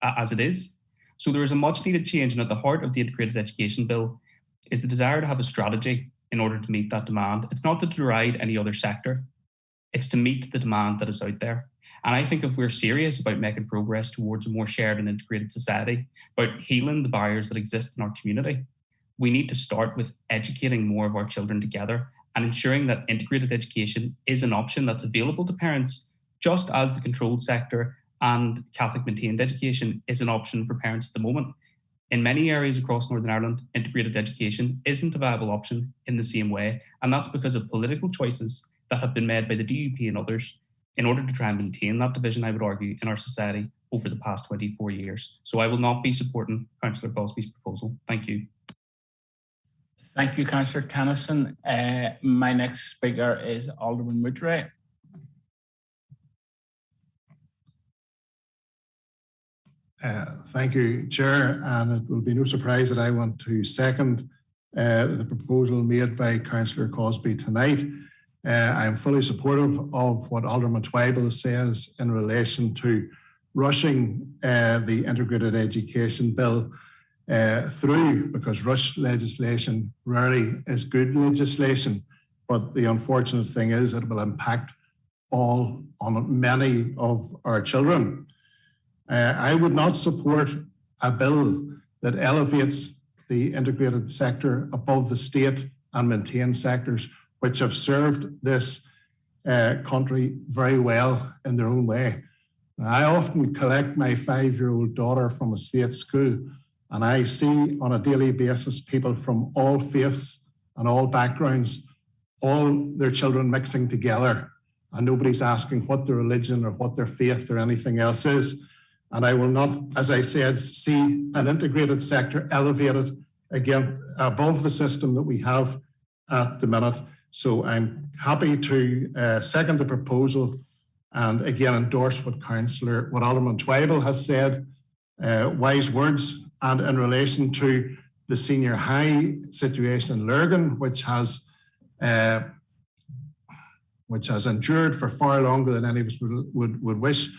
as it is. So there is a much needed change, and at the heart of the Integrated Education Bill is the desire to have a strategy in order to meet that demand. It's not to deride any other sector, it's to meet the demand that is out there. And I think if we're serious about making progress towards a more shared and integrated society, about healing the barriers that exist in our community, we need to start with educating more of our children together and ensuring that integrated education is an option that's available to parents, just as the controlled sector and Catholic maintained education is an option for parents at the moment. In many areas across Northern Ireland, integrated education isn't a viable option in the same way, and that's because of political choices that have been made by the DUP and others in order to try and maintain that division, I would argue, in our society over the past 24 years. So I will not be supporting Councillor Cosby's proposal. Thank you. Thank you, Councillor Tennyson. My next speaker is Alderman Moutre. Thank you, Chair, and it will be no surprise that I want to second the proposal made by Councillor Cosby tonight. I am fully supportive of what Alderman Twybull says in relation to rushing the Integrated Education Bill through, because rushed legislation rarely is good legislation. But the unfortunate thing is it will impact on many of our children. I would not support a bill that elevates the integrated sector above the state and maintained sectors, which have served this country very well in their own way. I often collect my 5-year-old daughter from a state school, and I see on a daily basis people from all faiths and all backgrounds, all their children mixing together, and nobody's asking what their religion or what their faith or anything else is. And I will not, as I said, see an integrated sector elevated again above the system that we have at the minute. So I'm happy to second the proposal and again endorse what Alderman Twybull has said, wise words, and in relation to the senior high situation in Lurgan, which has endured for far longer than any of us would wish.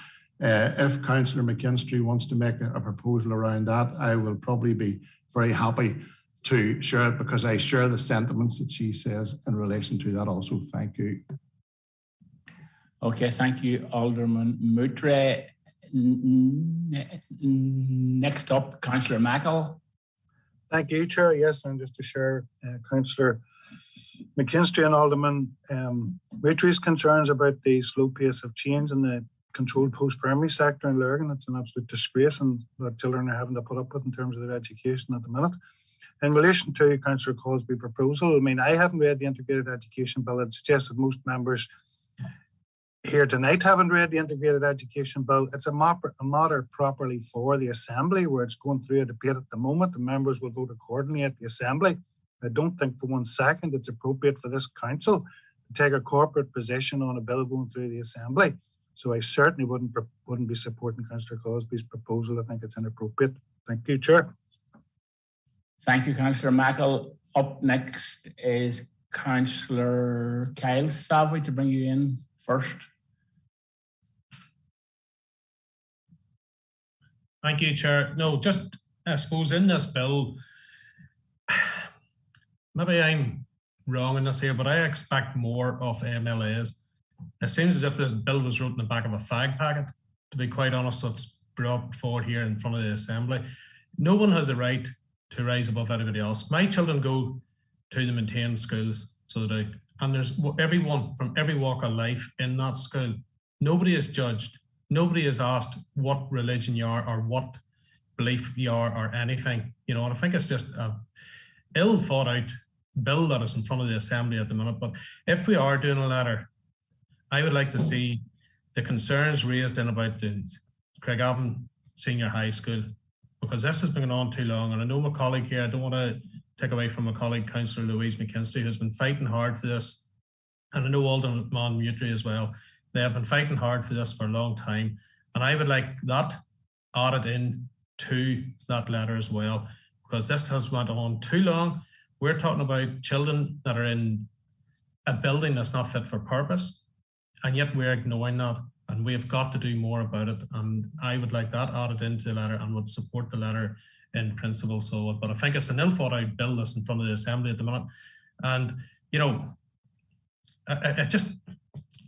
If Councillor McKinstry wants to make a proposal around that, I will probably be very happy to share it, because I share the sentiments that she says in relation to that also. Thank you. Okay, thank you, Alderman Moutre. Next up, Councillor Mackle. Thank you, Chair. Yes, and just to share Councillor McKinstry and Alderman Moutre's concerns about the slow pace of change in the controlled post-primary sector in Lurgan. It's an absolute disgrace, and that children are having to put up with in terms of their education at the minute. In relation to Councillor Cosby's proposal, I mean, I haven't read the Integrated Education Bill. I'd suggest that most members here tonight haven't read the Integrated Education Bill. It's a matter properly for the Assembly, where it's going through a debate at the moment. The members will vote accordingly at the Assembly. I don't think for 1 second it's appropriate for this Council to take a corporate position on a bill going through the Assembly. So I certainly wouldn't be supporting Councillor Cosby's proposal. I think it's inappropriate. Thank you, Chair. Thank you, Councillor Mackle. Up next is Councillor Kyle Savage to bring you in first. Thank you, Chair. No, just I suppose in this bill, maybe I'm wrong in this here, but I expect more of MLAs. It seems as if this bill was wrote in the back of a fag packet, to be quite honest, that's brought forward here in front of the Assembly. No one has a right to rise above anybody else. My children go to the maintained schools, and there's everyone from every walk of life in that school. Nobody is judged. Nobody is asked what religion you are or what belief you are or anything. And I think it's just a ill thought out bill that is in front of the Assembly at the minute. But if we are doing a letter, I would like to see the concerns raised in about the Craigavon Senior High School, because this has been going on too long. And I know my colleague here, I don't want to take away from my colleague, Councillor Louise McKinstry, who's been fighting hard for this. And I know Alderman Mutry as well. They have been fighting hard for this for a long time. And I would like that added in to that letter as well, because this has went on too long. We're talking about children that are in a building that's not fit for purpose, and yet we're ignoring that, and we have got to do more about it. And I would like that added into the letter and would support the letter in principle. But I think it's an ill thought out bill that's in front of the Assembly at the minute. And,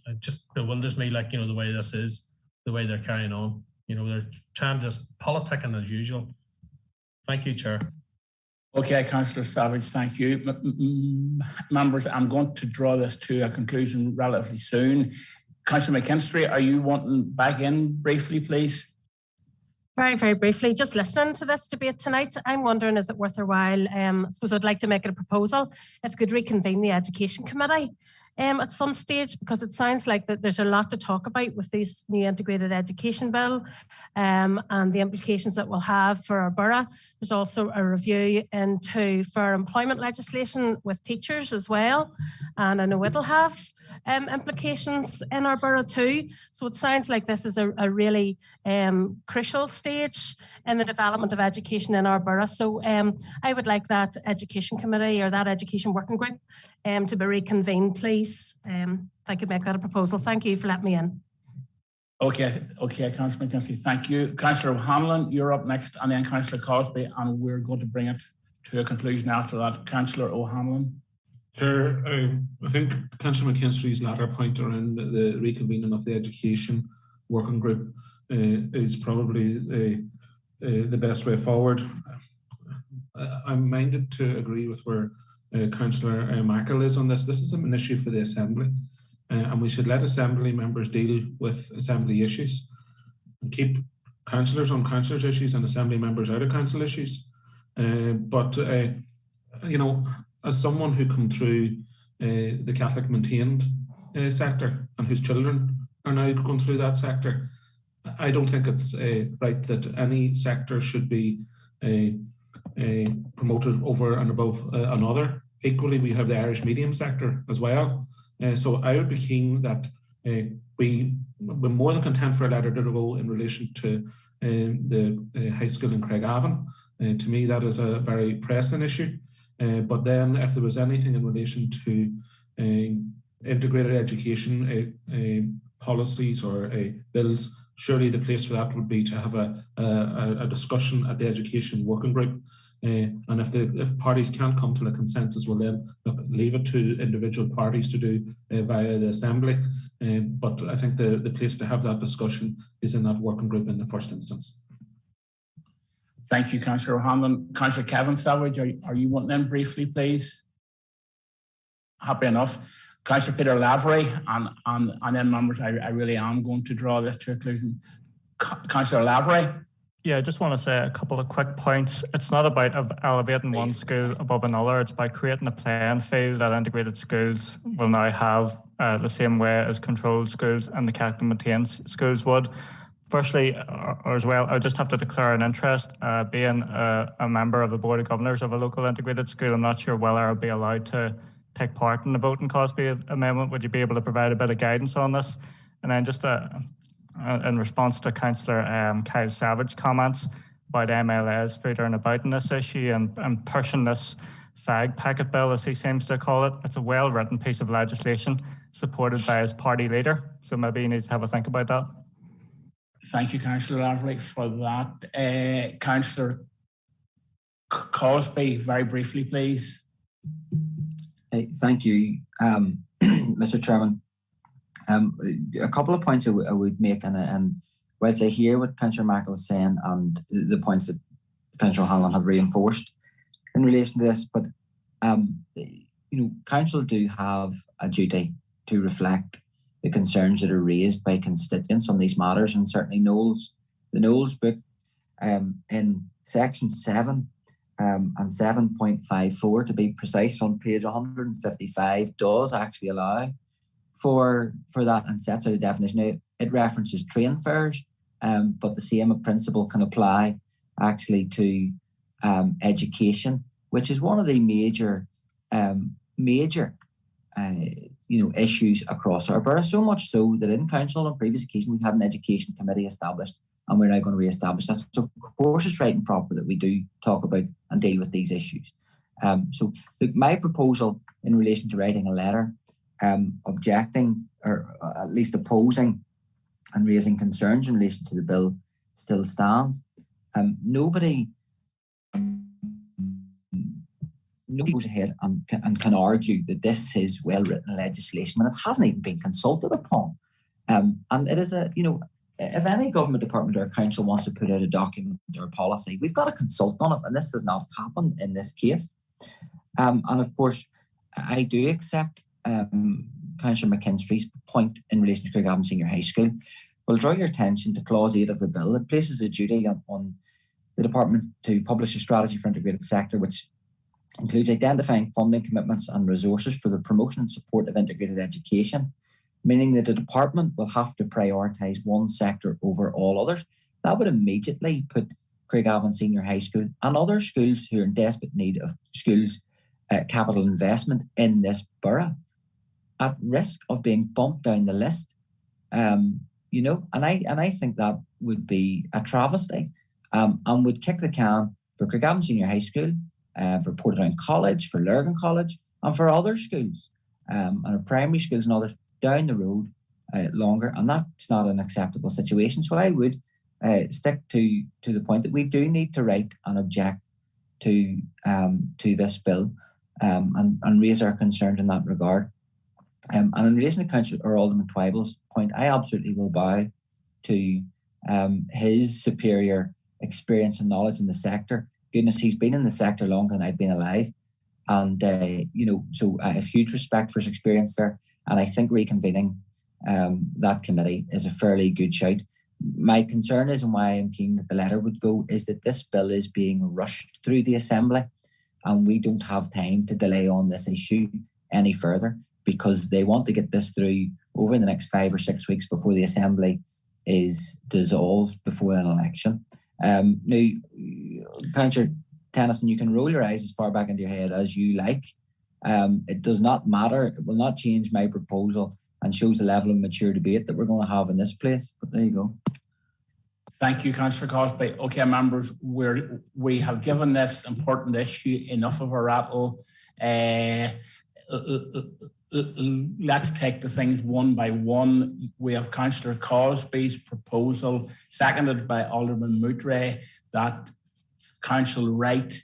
it just bewilders me, the way this is, the way they're carrying on. They're trying just politicking as usual. Thank you, Chair. Okay, Councillor Savage, thank you. Members, I'm going to draw this to a conclusion relatively soon. Councillor McKinstry, are you wanting back in briefly, please? Very, very briefly, just listening to this debate tonight, I'm wondering, is it worth a while? I suppose I'd like to make it a proposal if we could reconvene the Education Committee at some stage, because it sounds like that there's a lot to talk about with this new integrated education bill and the implications that will have for our borough. There's also a review into fair employment legislation with teachers as well, and I know it'll have implications in our borough too. So it sounds like this is a really crucial stage in the development of education in our borough. So I would like that Education Committee or that Education Working Group to be reconvened, please. If I could make that a proposal. Thank you for letting me in. Okay, Councillor McKinstry, thank you. Councillor O'Hanlon, you're up next, and then Councillor Cosby, and we're going to bring it to a conclusion after that. Councillor O'Hanlon. Sure. I think Councillor McKinstry's latter point around the reconvening of the Education Working Group is probably the best way forward. I'm minded to agree with where Councillor Mackel is on this. This is an issue for the Assembly, and we should let Assembly members deal with Assembly issues and keep councillors on councillors' issues and Assembly members out of council issues. But as someone who come through the Catholic maintained sector and whose children are now going through that sector, I don't think it's right that any sector should be promoted over and above another. Equally, we have the Irish medium sector as well. So I would be keen that we're more than content for a letter to go in relation to the high school in Craigavon. To me, that is a very pressing issue. But then if there was anything in relation to integrated education policies or bills, surely the place for that would be to have a discussion at the Education Working Group. And if parties can't come to a consensus, well then leave it to individual parties to do via the Assembly. But I think the place to have that discussion is in that working group in the first instance. Thank you, Councillor O'Hanlon. Councillor Kevin Savage, are you wanting in briefly, please? Happy enough. Councillor Peter Lavery, and then members, I really am going to draw this to a conclusion. Councillor Lavery. Yeah, I just want to say a couple of quick points. It's not about elevating one school above another. It's about creating a playing field that integrated schools will now have the same way as controlled schools and the Catholic maintained schools would. Firstly, or as well, I just have to declare an interest. Being a member of the Board of Governors of a local integrated school, I'm not sure whether I'll be allowed to take part in the voting Cosby amendment. Would you be able to provide a bit of guidance on this? And then just in response to Councillor Kyle Savage's comments about MLAs feeding about in this issue and pushing this fag packet bill, as he seems to call it, it's a well-written piece of legislation supported by his party leader. So maybe you need to have a think about that. Thank you, Councillor Laverty, for that. Councillor Cosby, very briefly, please. Thank you, Mr. Chairman. A couple of points I would make, and whilst I hear what Councillor Mackle is saying and the points that Councillor Hanlon have reinforced in relation to this, but Council do have a duty to reflect the concerns that are raised by constituents on these matters, and certainly the Knowles book in section 7 and 7.54 to be precise on page 155 does actually allow for that and sets out a definition. Now, it references train fares, but the same principle can apply actually to education, which is one of the major issues across our borough, so much so that in council on previous occasions we had an education committee established, and we're now going to re-establish that. So of course it's right and proper that we do talk about and deal with these issues. So look, my proposal in relation to writing a letter objecting or at least opposing and raising concerns in relation to the bill still stands. Nobody goes ahead and can argue that this is well-written legislation when it hasn't even been consulted upon. And it is if any government department or council wants to put out a document or a policy, we've got to consult on it, and this has not happened in this case. And of course, I do accept Councillor McKinstry's point in relation to Craigavon Senior High School. We'll draw your attention to Clause 8 of the bill. It places a duty on the department to publish a strategy for integrated sector, which includes identifying funding commitments and resources for the promotion and support of integrated education, meaning that the department will have to prioritise one sector over all others. That would immediately put Craigavon Senior High School and other schools who are in desperate need of schools capital investment in this borough at risk of being bumped down the list. And I think that would be a travesty and would kick the can for Craigavon Senior High School, for Portadown College, for Lurgan College, and for other schools, and our primary schools and others down the road longer, and that's not an acceptable situation. So I would stick to the point that we do need to write and object to this bill and raise our concerns in that regard. And in relation to Councillor or Alderman Twible's point, I absolutely will bow to his superior experience and knowledge in the sector. Goodness, he's been in the sector longer than I've been alive. And, so I have huge respect for his experience there. And I think reconvening that committee is a fairly good shout. My concern is, and why I'm keen that the letter would go, is that this bill is being rushed through the Assembly, and we don't have time to delay on this issue any further, because they want to get this through over the next 5 or 6 weeks before the Assembly is dissolved before an election. Now, Councillor Tennyson, you can roll your eyes as far back into your head as you like. It does not matter. It will not change my proposal and shows the level of mature debate that we're going to have in this place. But there you go. Thank you, Councillor Cosby. Okay, members, we have given this important issue enough of a rattle. Let's take the things one by one. We have Councillor Cosby's proposal, seconded by Alderman Moutray, that Council write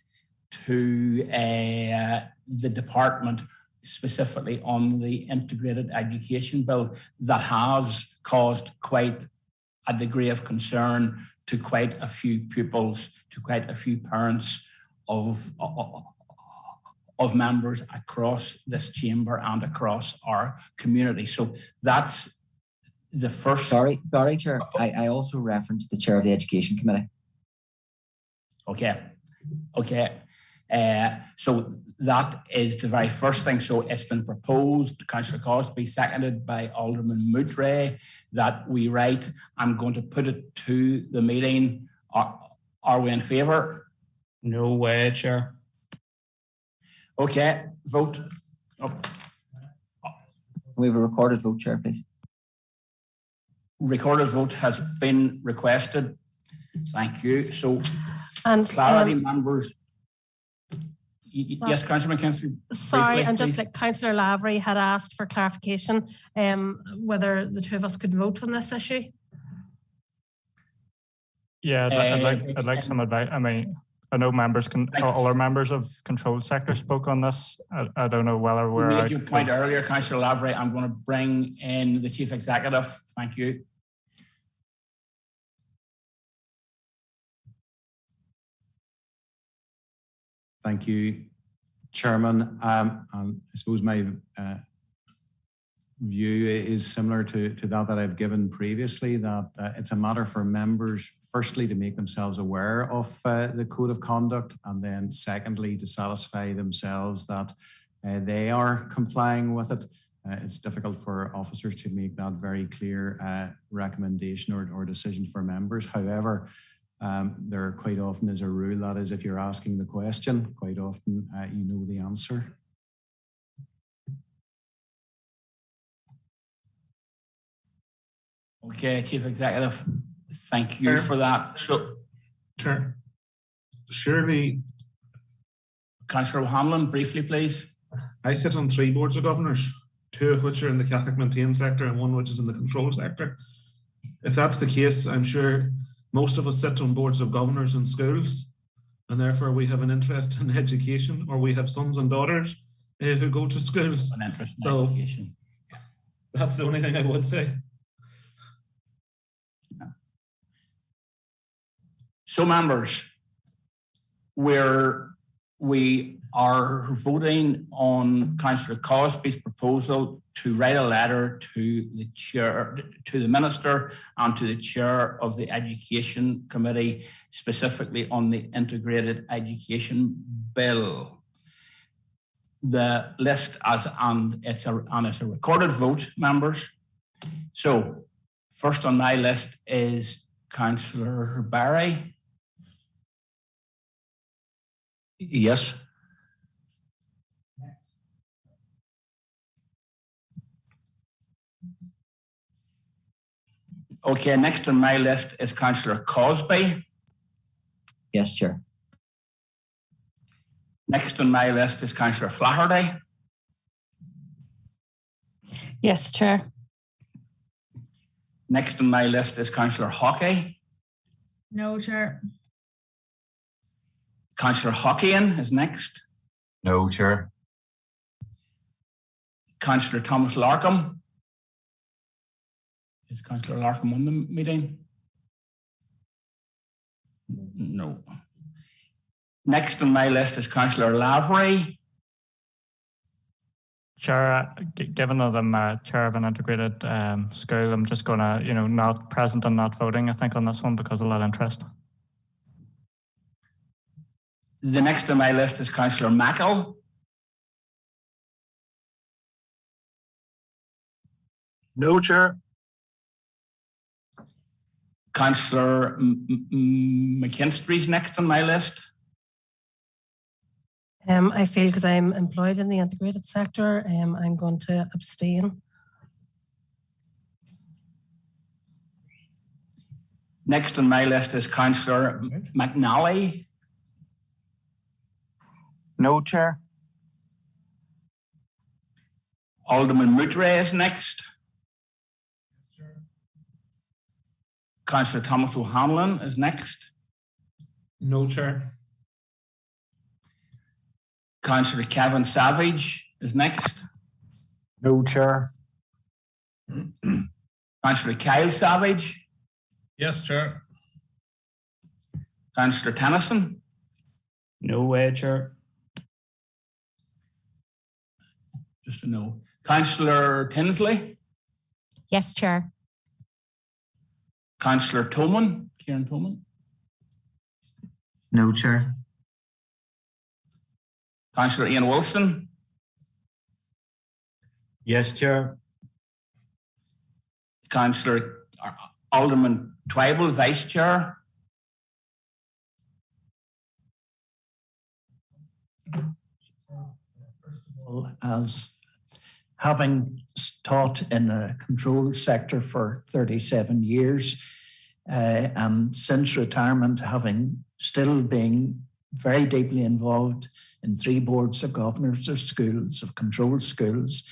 to the department specifically on the integrated education bill that has caused quite a degree of concern to quite a few pupils, to quite a few parents of members across this chamber and across our community. So that's the first. Sorry, Chair. I also referenced the Chair of the Education Committee. Okay. So that is the very first thing. So it's been proposed, Councillor Cosby, seconded by Alderman Moutray, that we write. I'm going to put it to the meeting. Are we in favour? No way, Chair. Okay, vote. We have a recorded vote, Chair, please. Recorded vote has been requested. Thank you. So, and clarity, members. Yes, Councillor McKinstry. Sorry, briefly, and just please. like Councillor Lavery had asked for clarification, whether the two of us could vote on this issue. Yeah, I'd like some advice. I mean, I know other members of controlled sector spoke on this. I don't know whether we're. You made your point earlier, Councillor Lavery. I'm going to bring in the Chief Executive. Thank you. Thank you, Chairman. And I suppose my view is similar to that I've given previously, that it's a matter for members, firstly, to make themselves aware of the code of conduct, and then secondly, to satisfy themselves that they are complying with it. It's difficult for officers to make that very clear recommendation or decision for members. However, there quite often is a rule that is, if you're asking the question, quite often you know the answer. Okay, Chief Executive, thank you for that. So, surely, Councillor O'Hanlon, briefly, please. I sit on 3 boards of governors, 2 of which are in the Catholic maintained sector and 1 which is in the control sector. If that's the case, I'm sure most of us sit on boards of governors in schools, and therefore we have an interest in education, or we have sons and daughters who go to schools. An interest in education. That's the only thing I would say. So, members, we are voting on Councillor Cosby's proposal to write a letter to the chair, to the minister, and to the chair of the Education Committee, specifically on the Integrated Education Bill. The list it's a recorded vote, members. So, first on my list is Councillor Barry. Yes. Okay, next on my list is Councillor Cosby. Yes, Chair. Next on my list is Councillor Flaherty. Yes, Chair. Next on my list is Councillor Hockey. No, Chair. Councillor Hockeyan is next. No, Chair. Councillor Thomas Larkham. Is Councillor Larkham on the meeting? No. Next on my list is Councillor Lavery. Chair, given that I'm chair of an integrated school, I'm just going to, not present and not voting, I think, on this one because of that interest. The next on my list is Councillor Mackle. No, Chair. Councillor McKinstry's next on my list. I feel because I'm employed in the integrated sector, I'm going to abstain. Next on my list is Councillor McNally. No, Chair. Alderman Moutre is next. Councillor Thomas O'Hanlon is next. No, Chair. Councillor Kevin Savage is next. No, Chair. Councillor Kyle Savage. Yes, Chair. Councillor Tennyson. No way, Chair. Just a no. Councillor Tinsley. Yes, Chair. Councillor Toman. Kieran Toman. No, Chair. Councillor Ian Wilson. Yes, Chair. Councillor Alderman Twyble, Vice Chair. As having taught in the control sector for 37 years, and since retirement, having still been very deeply involved in 3 boards of governors of schools, of controlled schools,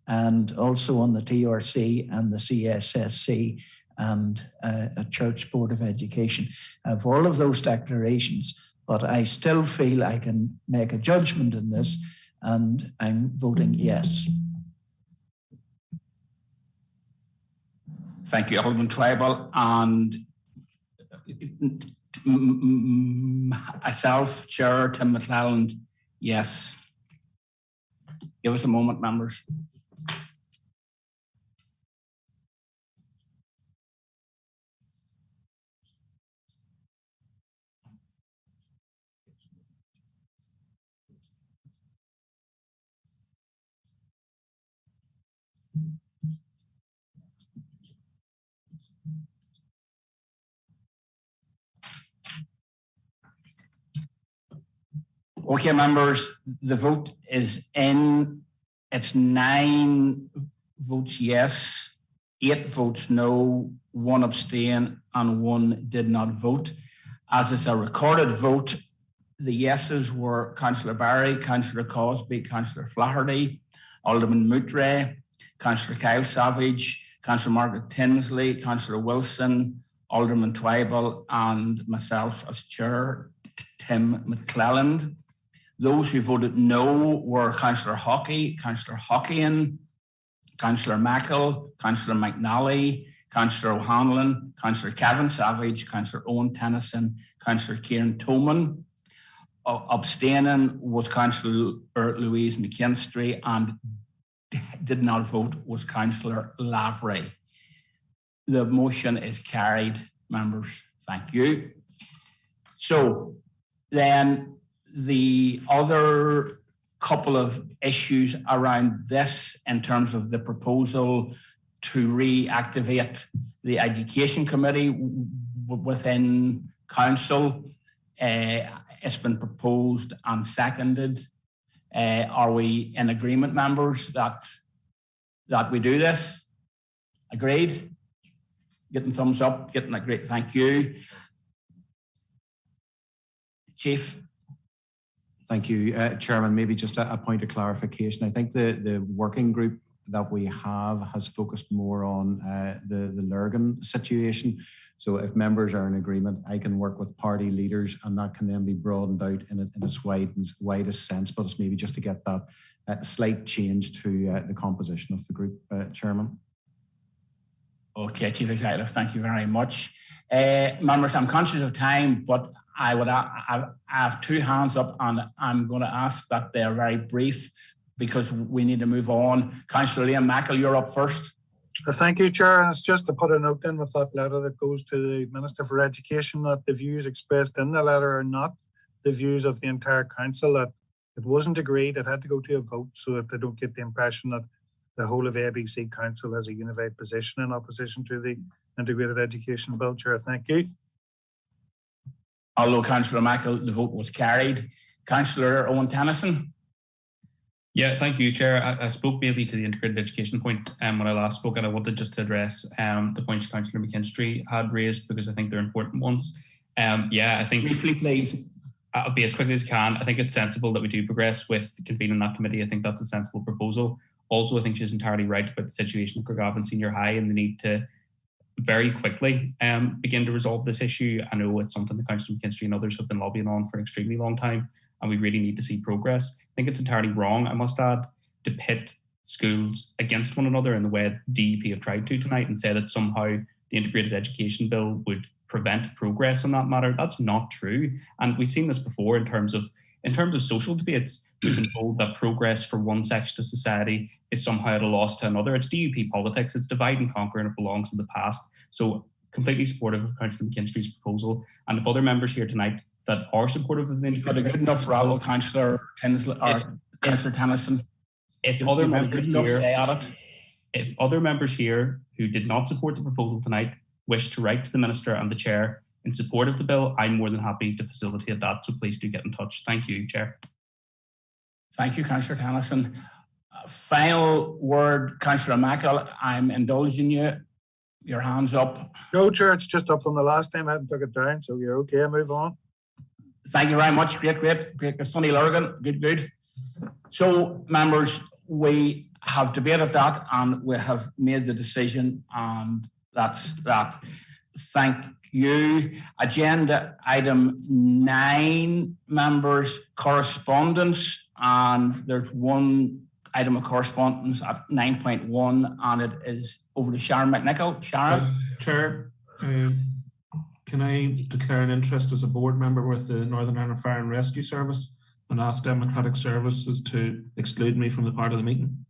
and also on the TRC and the CSSC, and a church board of education. I have all of those declarations, but I still feel I can make a judgment in this, and I'm voting yes. Thank you, Alderman Twybull. And myself, Chair Tim McClelland, yes. Give us a moment, members. Okay, members, the vote is in. It's 9 votes yes, 8 votes no, 1 abstain, and 1 did not vote. As it's a recorded vote, the yeses were Councillor Barry, Councillor Cosby, Councillor Flaherty, Alderman Moutray, Councillor Kyle Savage, Councillor Margaret Tinsley, Councillor Wilson, Alderman Twybull, and myself as Chair, Tim McClelland. Those who voted no were Councillor Hockey, Councillor Hockeyan, Councillor Mackle, Councillor McNally, Councillor O'Hanlon, Councillor Kevin Savage, Councillor Owen Tennyson, Councillor Kieran Toman. Abstaining was Councillor Louise McKinstry, and did not vote was Councillor Lavery. The motion is carried, members. Thank you. So then the other couple of issues around this in terms of the proposal to reactivate the Education Committee within Council. It's been proposed and seconded. Are we in agreement, members, that we do this? Agreed? Getting thumbs up, getting a great thank you. Chief. Thank you, Chairman. Maybe just a point of clarification. I think the working group that we have has focused more on the Lurgan situation. So if members are in agreement, I can work with party leaders, and that can then be broadened out in its widest sense. But it's maybe just to get that slight change to the composition of the group, Chairman. Okay, Chief Executive, thank you very much. Members, I'm conscious of time, but I have 2 hands up, and I'm going to ask that they're very brief because we need to move on. Councillor Liam Mackle, you're up first. Thank you, Chair. And it's just to put a note in with that letter that goes to the Minister for Education that the views expressed in the letter are not the views of the entire Council, that it wasn't agreed, it had to go to a vote so that they don't get the impression that the whole of ABC Council has a unified position in opposition to the Integrated Education Bill, Chair. Thank you. Although Councillor Mackle, the vote was carried. Councillor Owen Tennyson. Yeah, thank you, Chair. I spoke maybe to the integrated education point when I last spoke, and I wanted just to address the points Councillor McKinstry had raised because I think they're important ones. Yeah, I think briefly, please. I'll be as quickly as I can. I think it's sensible that we do progress with convening that committee. I think that's a sensible proposal. Also, I think she's entirely right about the situation at Craigavon Senior High and the need to very quickly begin to resolve this issue. I know it's something that Councillor McKinstry and others have been lobbying on for an extremely long time, and we really need to see progress. I think it's entirely wrong, I must add, to pit schools against one another in the way DEP have tried to tonight and say that somehow the Integrated Education Bill would prevent progress on that matter. That's not true. And we've seen this before in terms of social debates. We've been told that progress for one section of society is somehow at a loss to another. It's DUP politics, it's divide and conquer, and it belongs to the past. So completely supportive of Councillor McKinstry's proposal. And if other members here tonight that are supportive of the You've got a good enough rally, Councillor Tinsley or Councillor Tennyson. If other members here who did not support the proposal tonight wish to write to the Minister and the Chair in support of the bill, I'm more than happy to facilitate that. So please do get in touch. Thank you, Chair. Thank you, Councillor Tennyson. Final word, Councillor Mackle, I'm indulging you. Your hand's up. No, Chair, it's just up from the last time. I haven't took it down, so you're okay. Move on. Thank you very much. Great. Sonny Lurgan, good. So, members, we have debated that and we have made the decision, and That's that. Thank you. Agenda item 9, members, correspondence, and there's one item of correspondence at 9.1, and it is over to Sharon McNichol. Sharon? Chair, can I declare an interest as a board member with the Northern Ireland Fire and Rescue Service and ask Democratic Services to exclude me from the part of the meeting?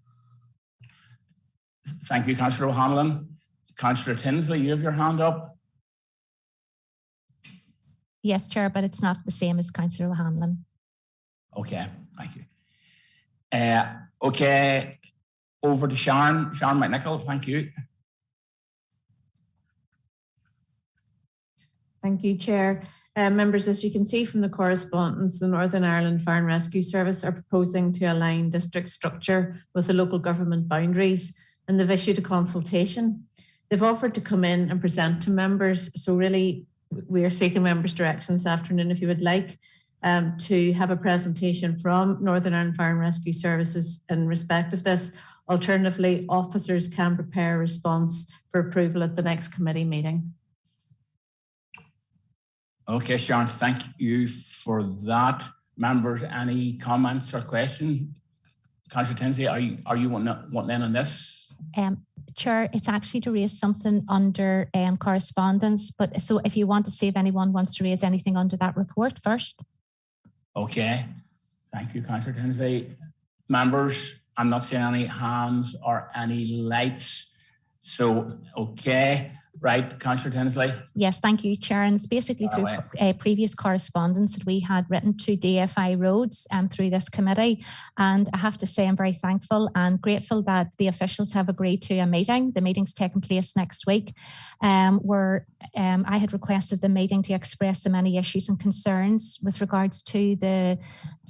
Thank you, Councillor O'Hanlon. Councillor Tinsley, you have your hand up. Yes, Chair, but it's not the same as Councillor O'Hanlon. Okay, thank you. Okay, over to Sharon McNichol. Thank you. Thank you, Chair. Members, as you can see from the correspondence, the Northern Ireland Fire and Rescue Service are proposing to align district structure with the local government boundaries, and they've issued a consultation. They've offered to come in and present to members. So really, we are seeking members' direction this afternoon, if you would like, to have a presentation from Northern Ireland Fire and Rescue Services in respect of this. Alternatively, officers can prepare a response for approval at the next committee meeting. Okay, Sharon, thank you for that. Members, any comments or questions? Councillor Tinsley, are you wanting in on this? Chair, it's actually to raise something under correspondence, but so if you want to see if anyone wants to raise anything under that report first. Okay, thank you, Councillor Tinsley. Members, I'm not seeing any hands or any lights. So, okay. Right, Councillor Tinsley. Yes, thank you, Chair. And it's basically through previous correspondence that we had written to DFI Roads through this committee. And I have to say I'm very thankful and grateful that the officials have agreed to a meeting. The meeting's taking place next week, where I had requested the meeting to express the many issues and concerns with regards to the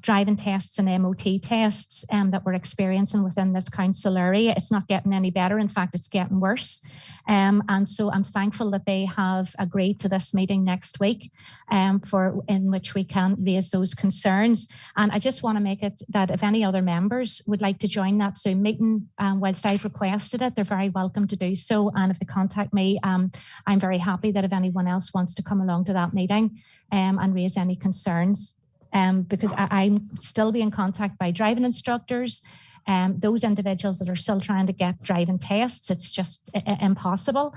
driving tests and MOT tests that we're experiencing within this council area. It's not getting any better. In fact, it's getting worse. And so I'm thankful that they have agreed to this meeting next week in which we can raise those concerns. And I just want to make it that if any other members would like to join that Zoom meeting, whilst I've requested it, they're very welcome to do so. And if they contact me, I'm very happy that if anyone else wants to come along to that meeting and raise any concerns. Because I'm still being contacted by driving instructors, those individuals that are still trying to get driving tests. It's just impossible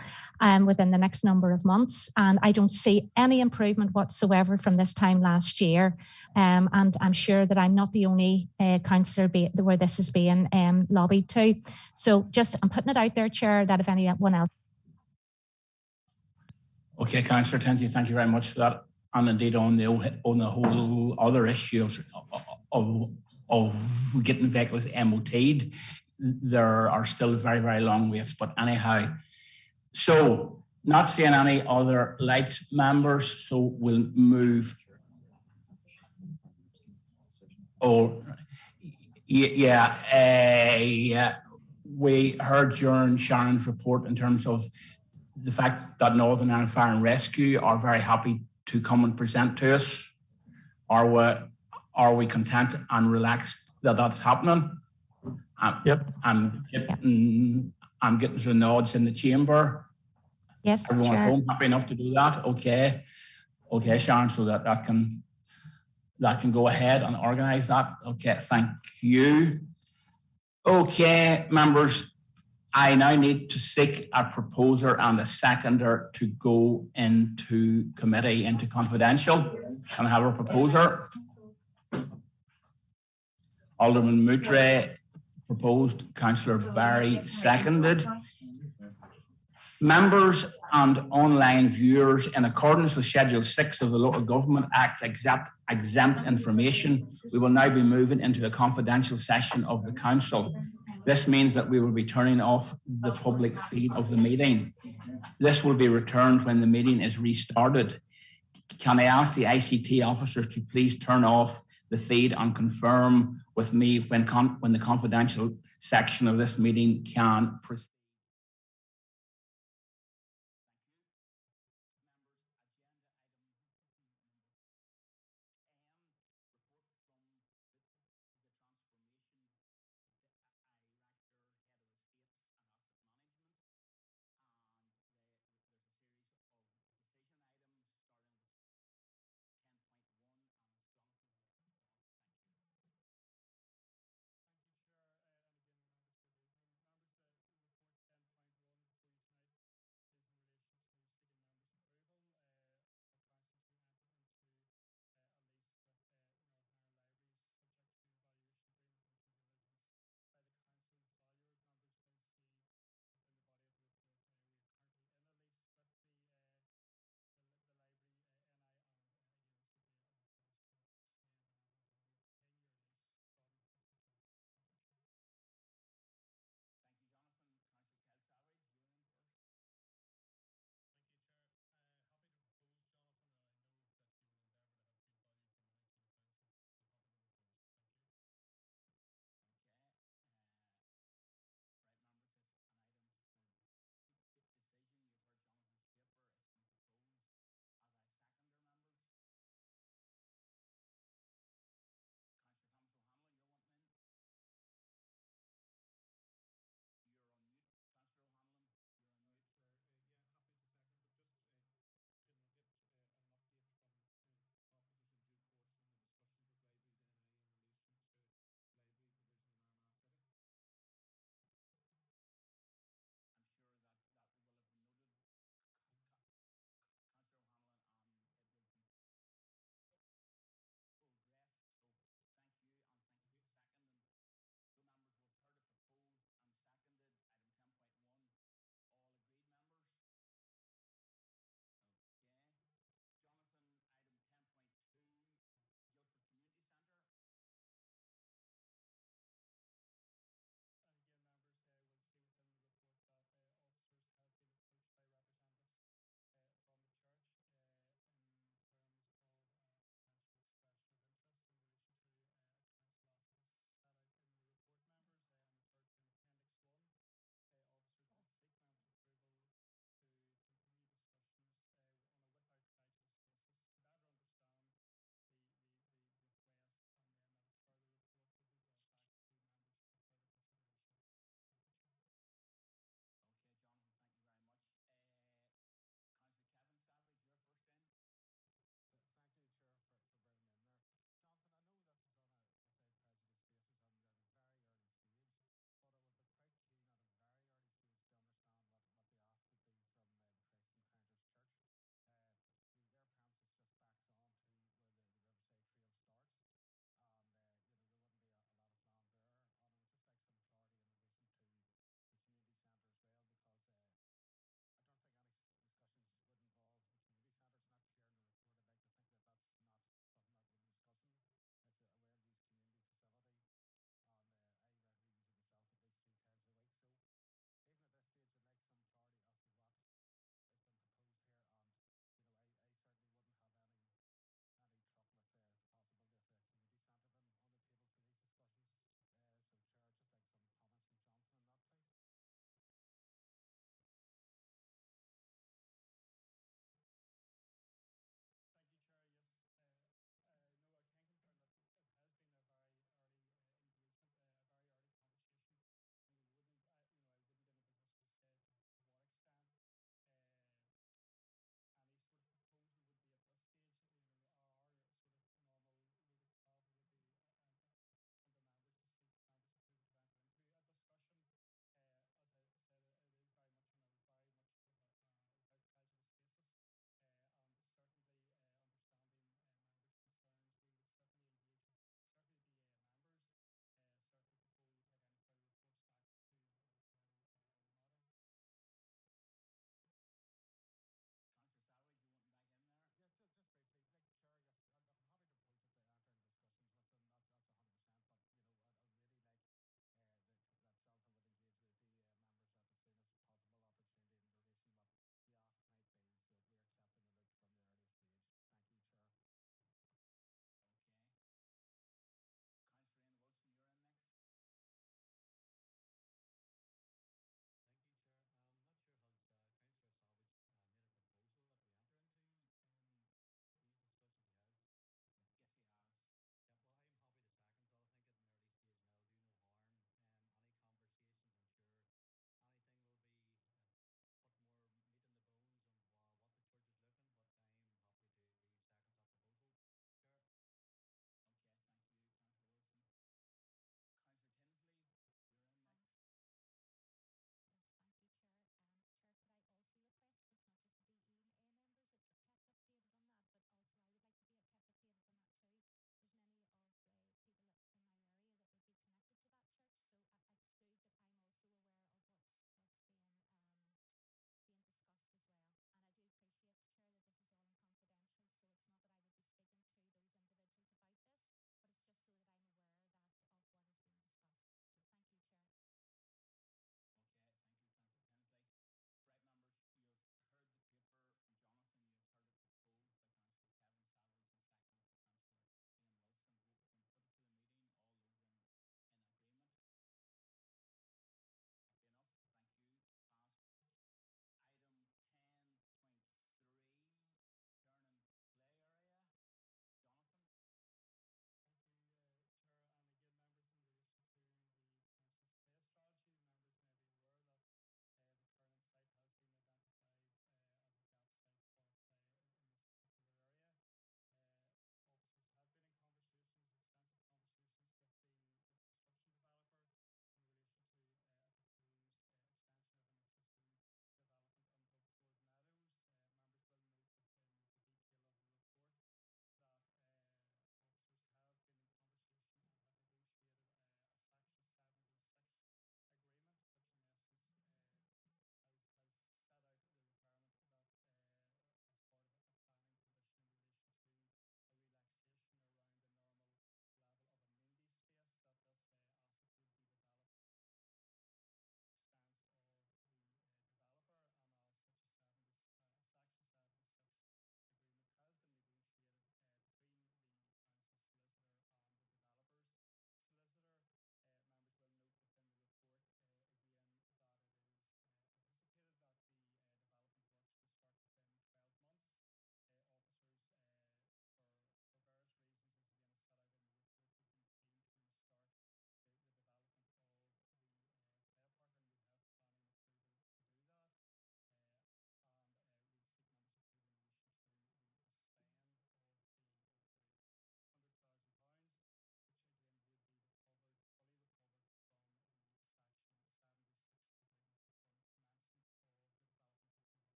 within the next number of months. And I don't see any improvement whatsoever from this time last year. And I'm sure that I'm not the only councillor where this is being lobbied to. So I'm putting it out there, Chair, that if anyone else. Okay, Councillor Tinsley, thank you very much for that. And indeed on the whole other issue of getting vehicles MOT'd, there are still very, very long waits. But anyhow, so not seeing any other lights, members, so we'll move. Oh, yeah. We heard during Sharon's report in terms of the fact that Northern Ireland Fire and Rescue are very happy to come and present to us. Are we content and relaxed that that's happening? Yep. I'm getting some nods in the chamber. Yes, everyone Chair. at home happy enough to do that? Okay, Sharon, so that can go ahead and organise that. Okay, thank you. Okay, members, I now need to seek a proposer and a seconder to go into committee, into confidential. Can I have a proposer? Alderman Moutre proposed, Councillor Barry seconded. Members and online viewers, in accordance with Schedule 6 of the Local Government Act, exempt information, we will now be moving into a confidential session of the Council. This means that we will be turning off the public feed of the meeting. This will be returned when the meeting is restarted. Can I ask the ICT officers to please turn off the feed and confirm with me when the confidential section of this meeting can proceed?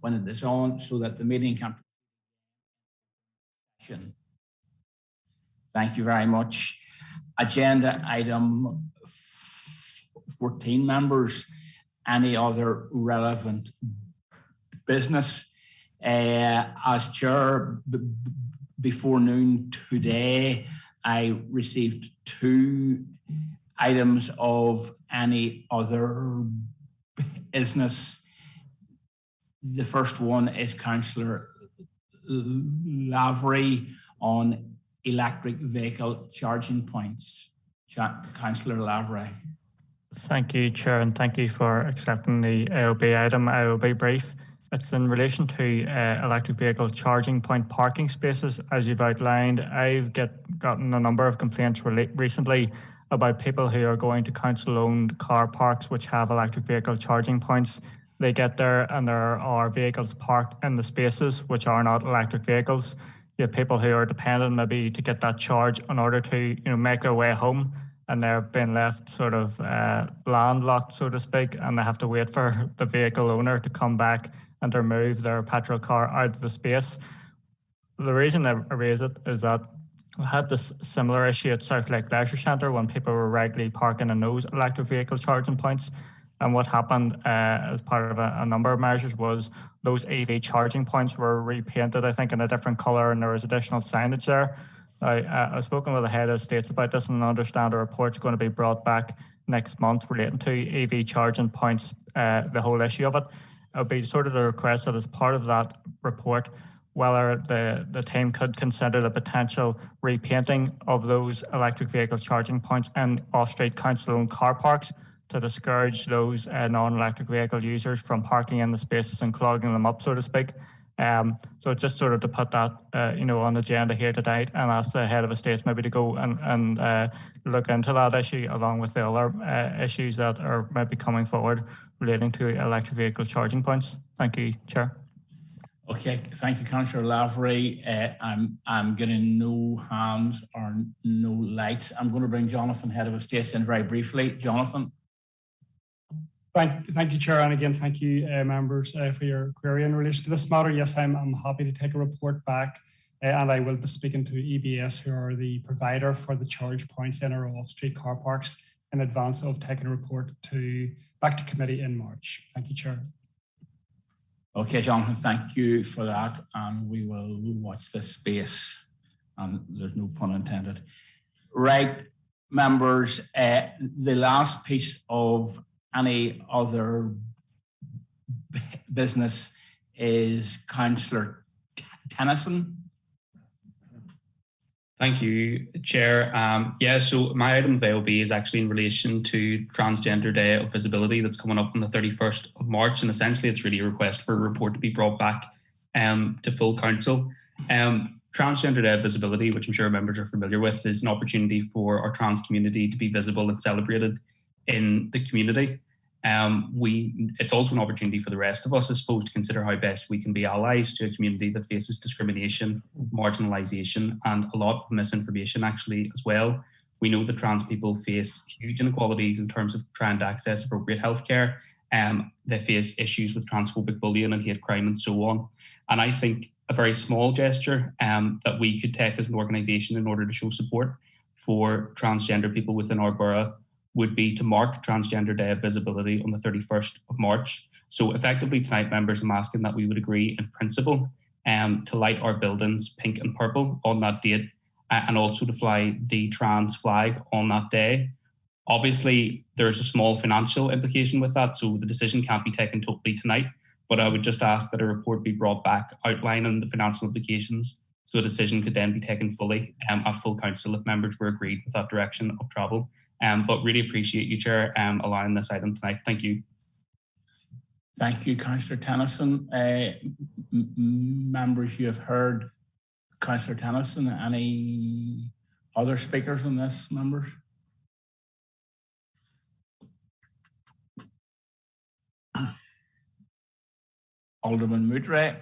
when it is on, so that the meeting can. Thank you very much. Agenda item 14, members. Any other relevant business? As chair, before noon today, I received 2 items of any other business. The first one is Councillor Lavery on electric vehicle charging points. Councillor Lavery. Thank you, Chair, and thank you for accepting the AOB item. I will be brief. It's in relation to electric vehicle charging point parking spaces. As you've outlined, I've gotten a number of complaints recently about people who are going to council-owned car parks which have electric vehicle charging points. They get there and there are vehicles parked in the spaces which are not electric vehicles. You have people who are dependent maybe to get that charge in order to make their way home, and they're being left sort of landlocked, so to speak, and they have to wait for the vehicle owner to come back and to remove their petrol car out of the space. The reason I raise it is that I had this similar issue at South Lake Leisure Centre when people were regularly parking in those electric vehicle charging points. And what happened as part of a number of measures was those EV charging points were repainted, I think, in a different colour, and there was additional signage there. I've spoken with the head of states about this and understand a report's going to be brought back next month relating to EV charging points, the whole issue of it. It would be sort of the request that as part of that report, whether the team could consider the potential repainting of those electric vehicle charging points in off-street council-owned car parks to discourage those non-electric vehicle users from parking in the spaces and clogging them up, so to speak. So just sort of to put that, on the agenda here tonight and ask the head of the states maybe to go and look into that issue along with the other issues that are maybe coming forward relating to electric vehicle charging points. Thank you, Chair. Okay, thank you, Councillor Lavery. I'm getting no hands or no lights. I'm going to bring Jonathan, head of the states, in very briefly. Jonathan. Thank you, Chair, and again, thank you, members, for your query in relation to this matter. Yes, I'm happy to take a report back, and I will be speaking to EBS, who are the provider for the charge points in our off-street car parks, in advance of taking a report back to committee in March. Thank you, Chair. Okay, Jonathan, thank you for that, and we will watch this space, and there's no pun intended. Right, members, the last piece of any other business is Councillor Tennyson. Thank you, Chair. So my item of AOB is actually in relation to Transgender Day of Visibility that's coming up on the 31st of March. And essentially, it's really a request for a report to be brought back to full council. Transgender Day of Visibility, which I'm sure members are familiar with, is an opportunity for our trans community to be visible and celebrated in the community. It's also an opportunity for the rest of us, I suppose, to consider how best we can be allies to a community that faces discrimination, marginalisation, and a lot of misinformation actually as well. We know that trans people face huge inequalities in terms of trying to access appropriate healthcare. They face issues with transphobic bullying and hate crime and so on. And I think a very small gesture that we could take as an organisation in order to show support for transgender people within our borough would be to mark Transgender Day of Visibility on the 31st of March. So effectively tonight, members, I'm asking that we would agree in principle to light our buildings pink and purple on that date and also to fly the trans flag on that day. Obviously, there's a small financial implication with that, so the decision can't be taken totally tonight, but I would just ask that a report be brought back outlining the financial implications so a decision could then be taken fully at full council if members were agreed with that direction of travel. But really appreciate you, Chair, allowing this item tonight. Thank you. Thank you, Councillor Tennyson. Members, you have heard Councillor Tennyson. Any other speakers on this, members? Alderman Moutray.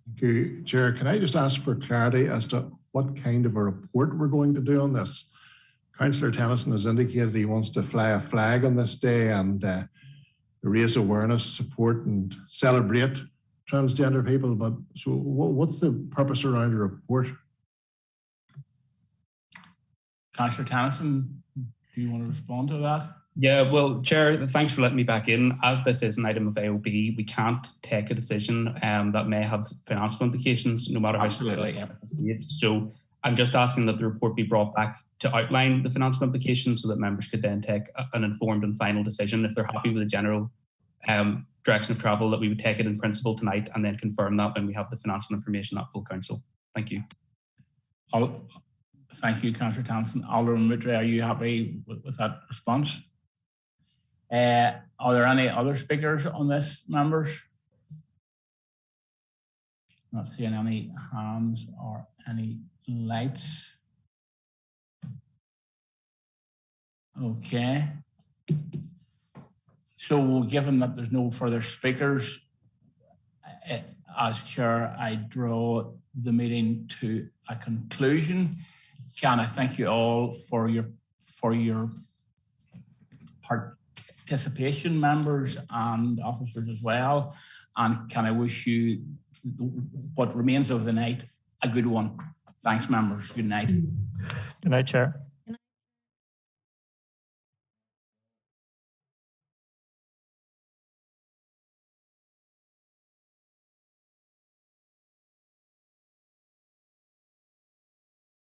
Thank you, Chair. Can I just ask for clarity as to what kind of a report we're going to do on this? Councillor Tennyson has indicated he wants to fly a flag on this day, and raise awareness, support, and celebrate transgender people. But so, what's the purpose around the report? Councillor Tennyson, do you want to respond to that? Yeah, well, Chair, thanks for letting me back in. As this is an item of AOB, we can't take a decision that may have financial implications, no matter how stage. So I'm just asking that the report be brought back to outline the financial implications so that members could then take an informed and final decision. If they're happy with the general direction of travel, that we would take it in principle tonight and then confirm that when we have the financial information at full council. Thank you. Thank you, Councillor Thompson. Alderman Ridley, are you happy with that response? Are there any other speakers on this, members? Not seeing any hands or any lights. Okay. So given that there's no further speakers, as chair, I draw the meeting to a conclusion. Can I thank you all for your participation, members and officers as well. And can I wish you what remains of the night a good one. Thanks, members. Good night. Good night, Chair.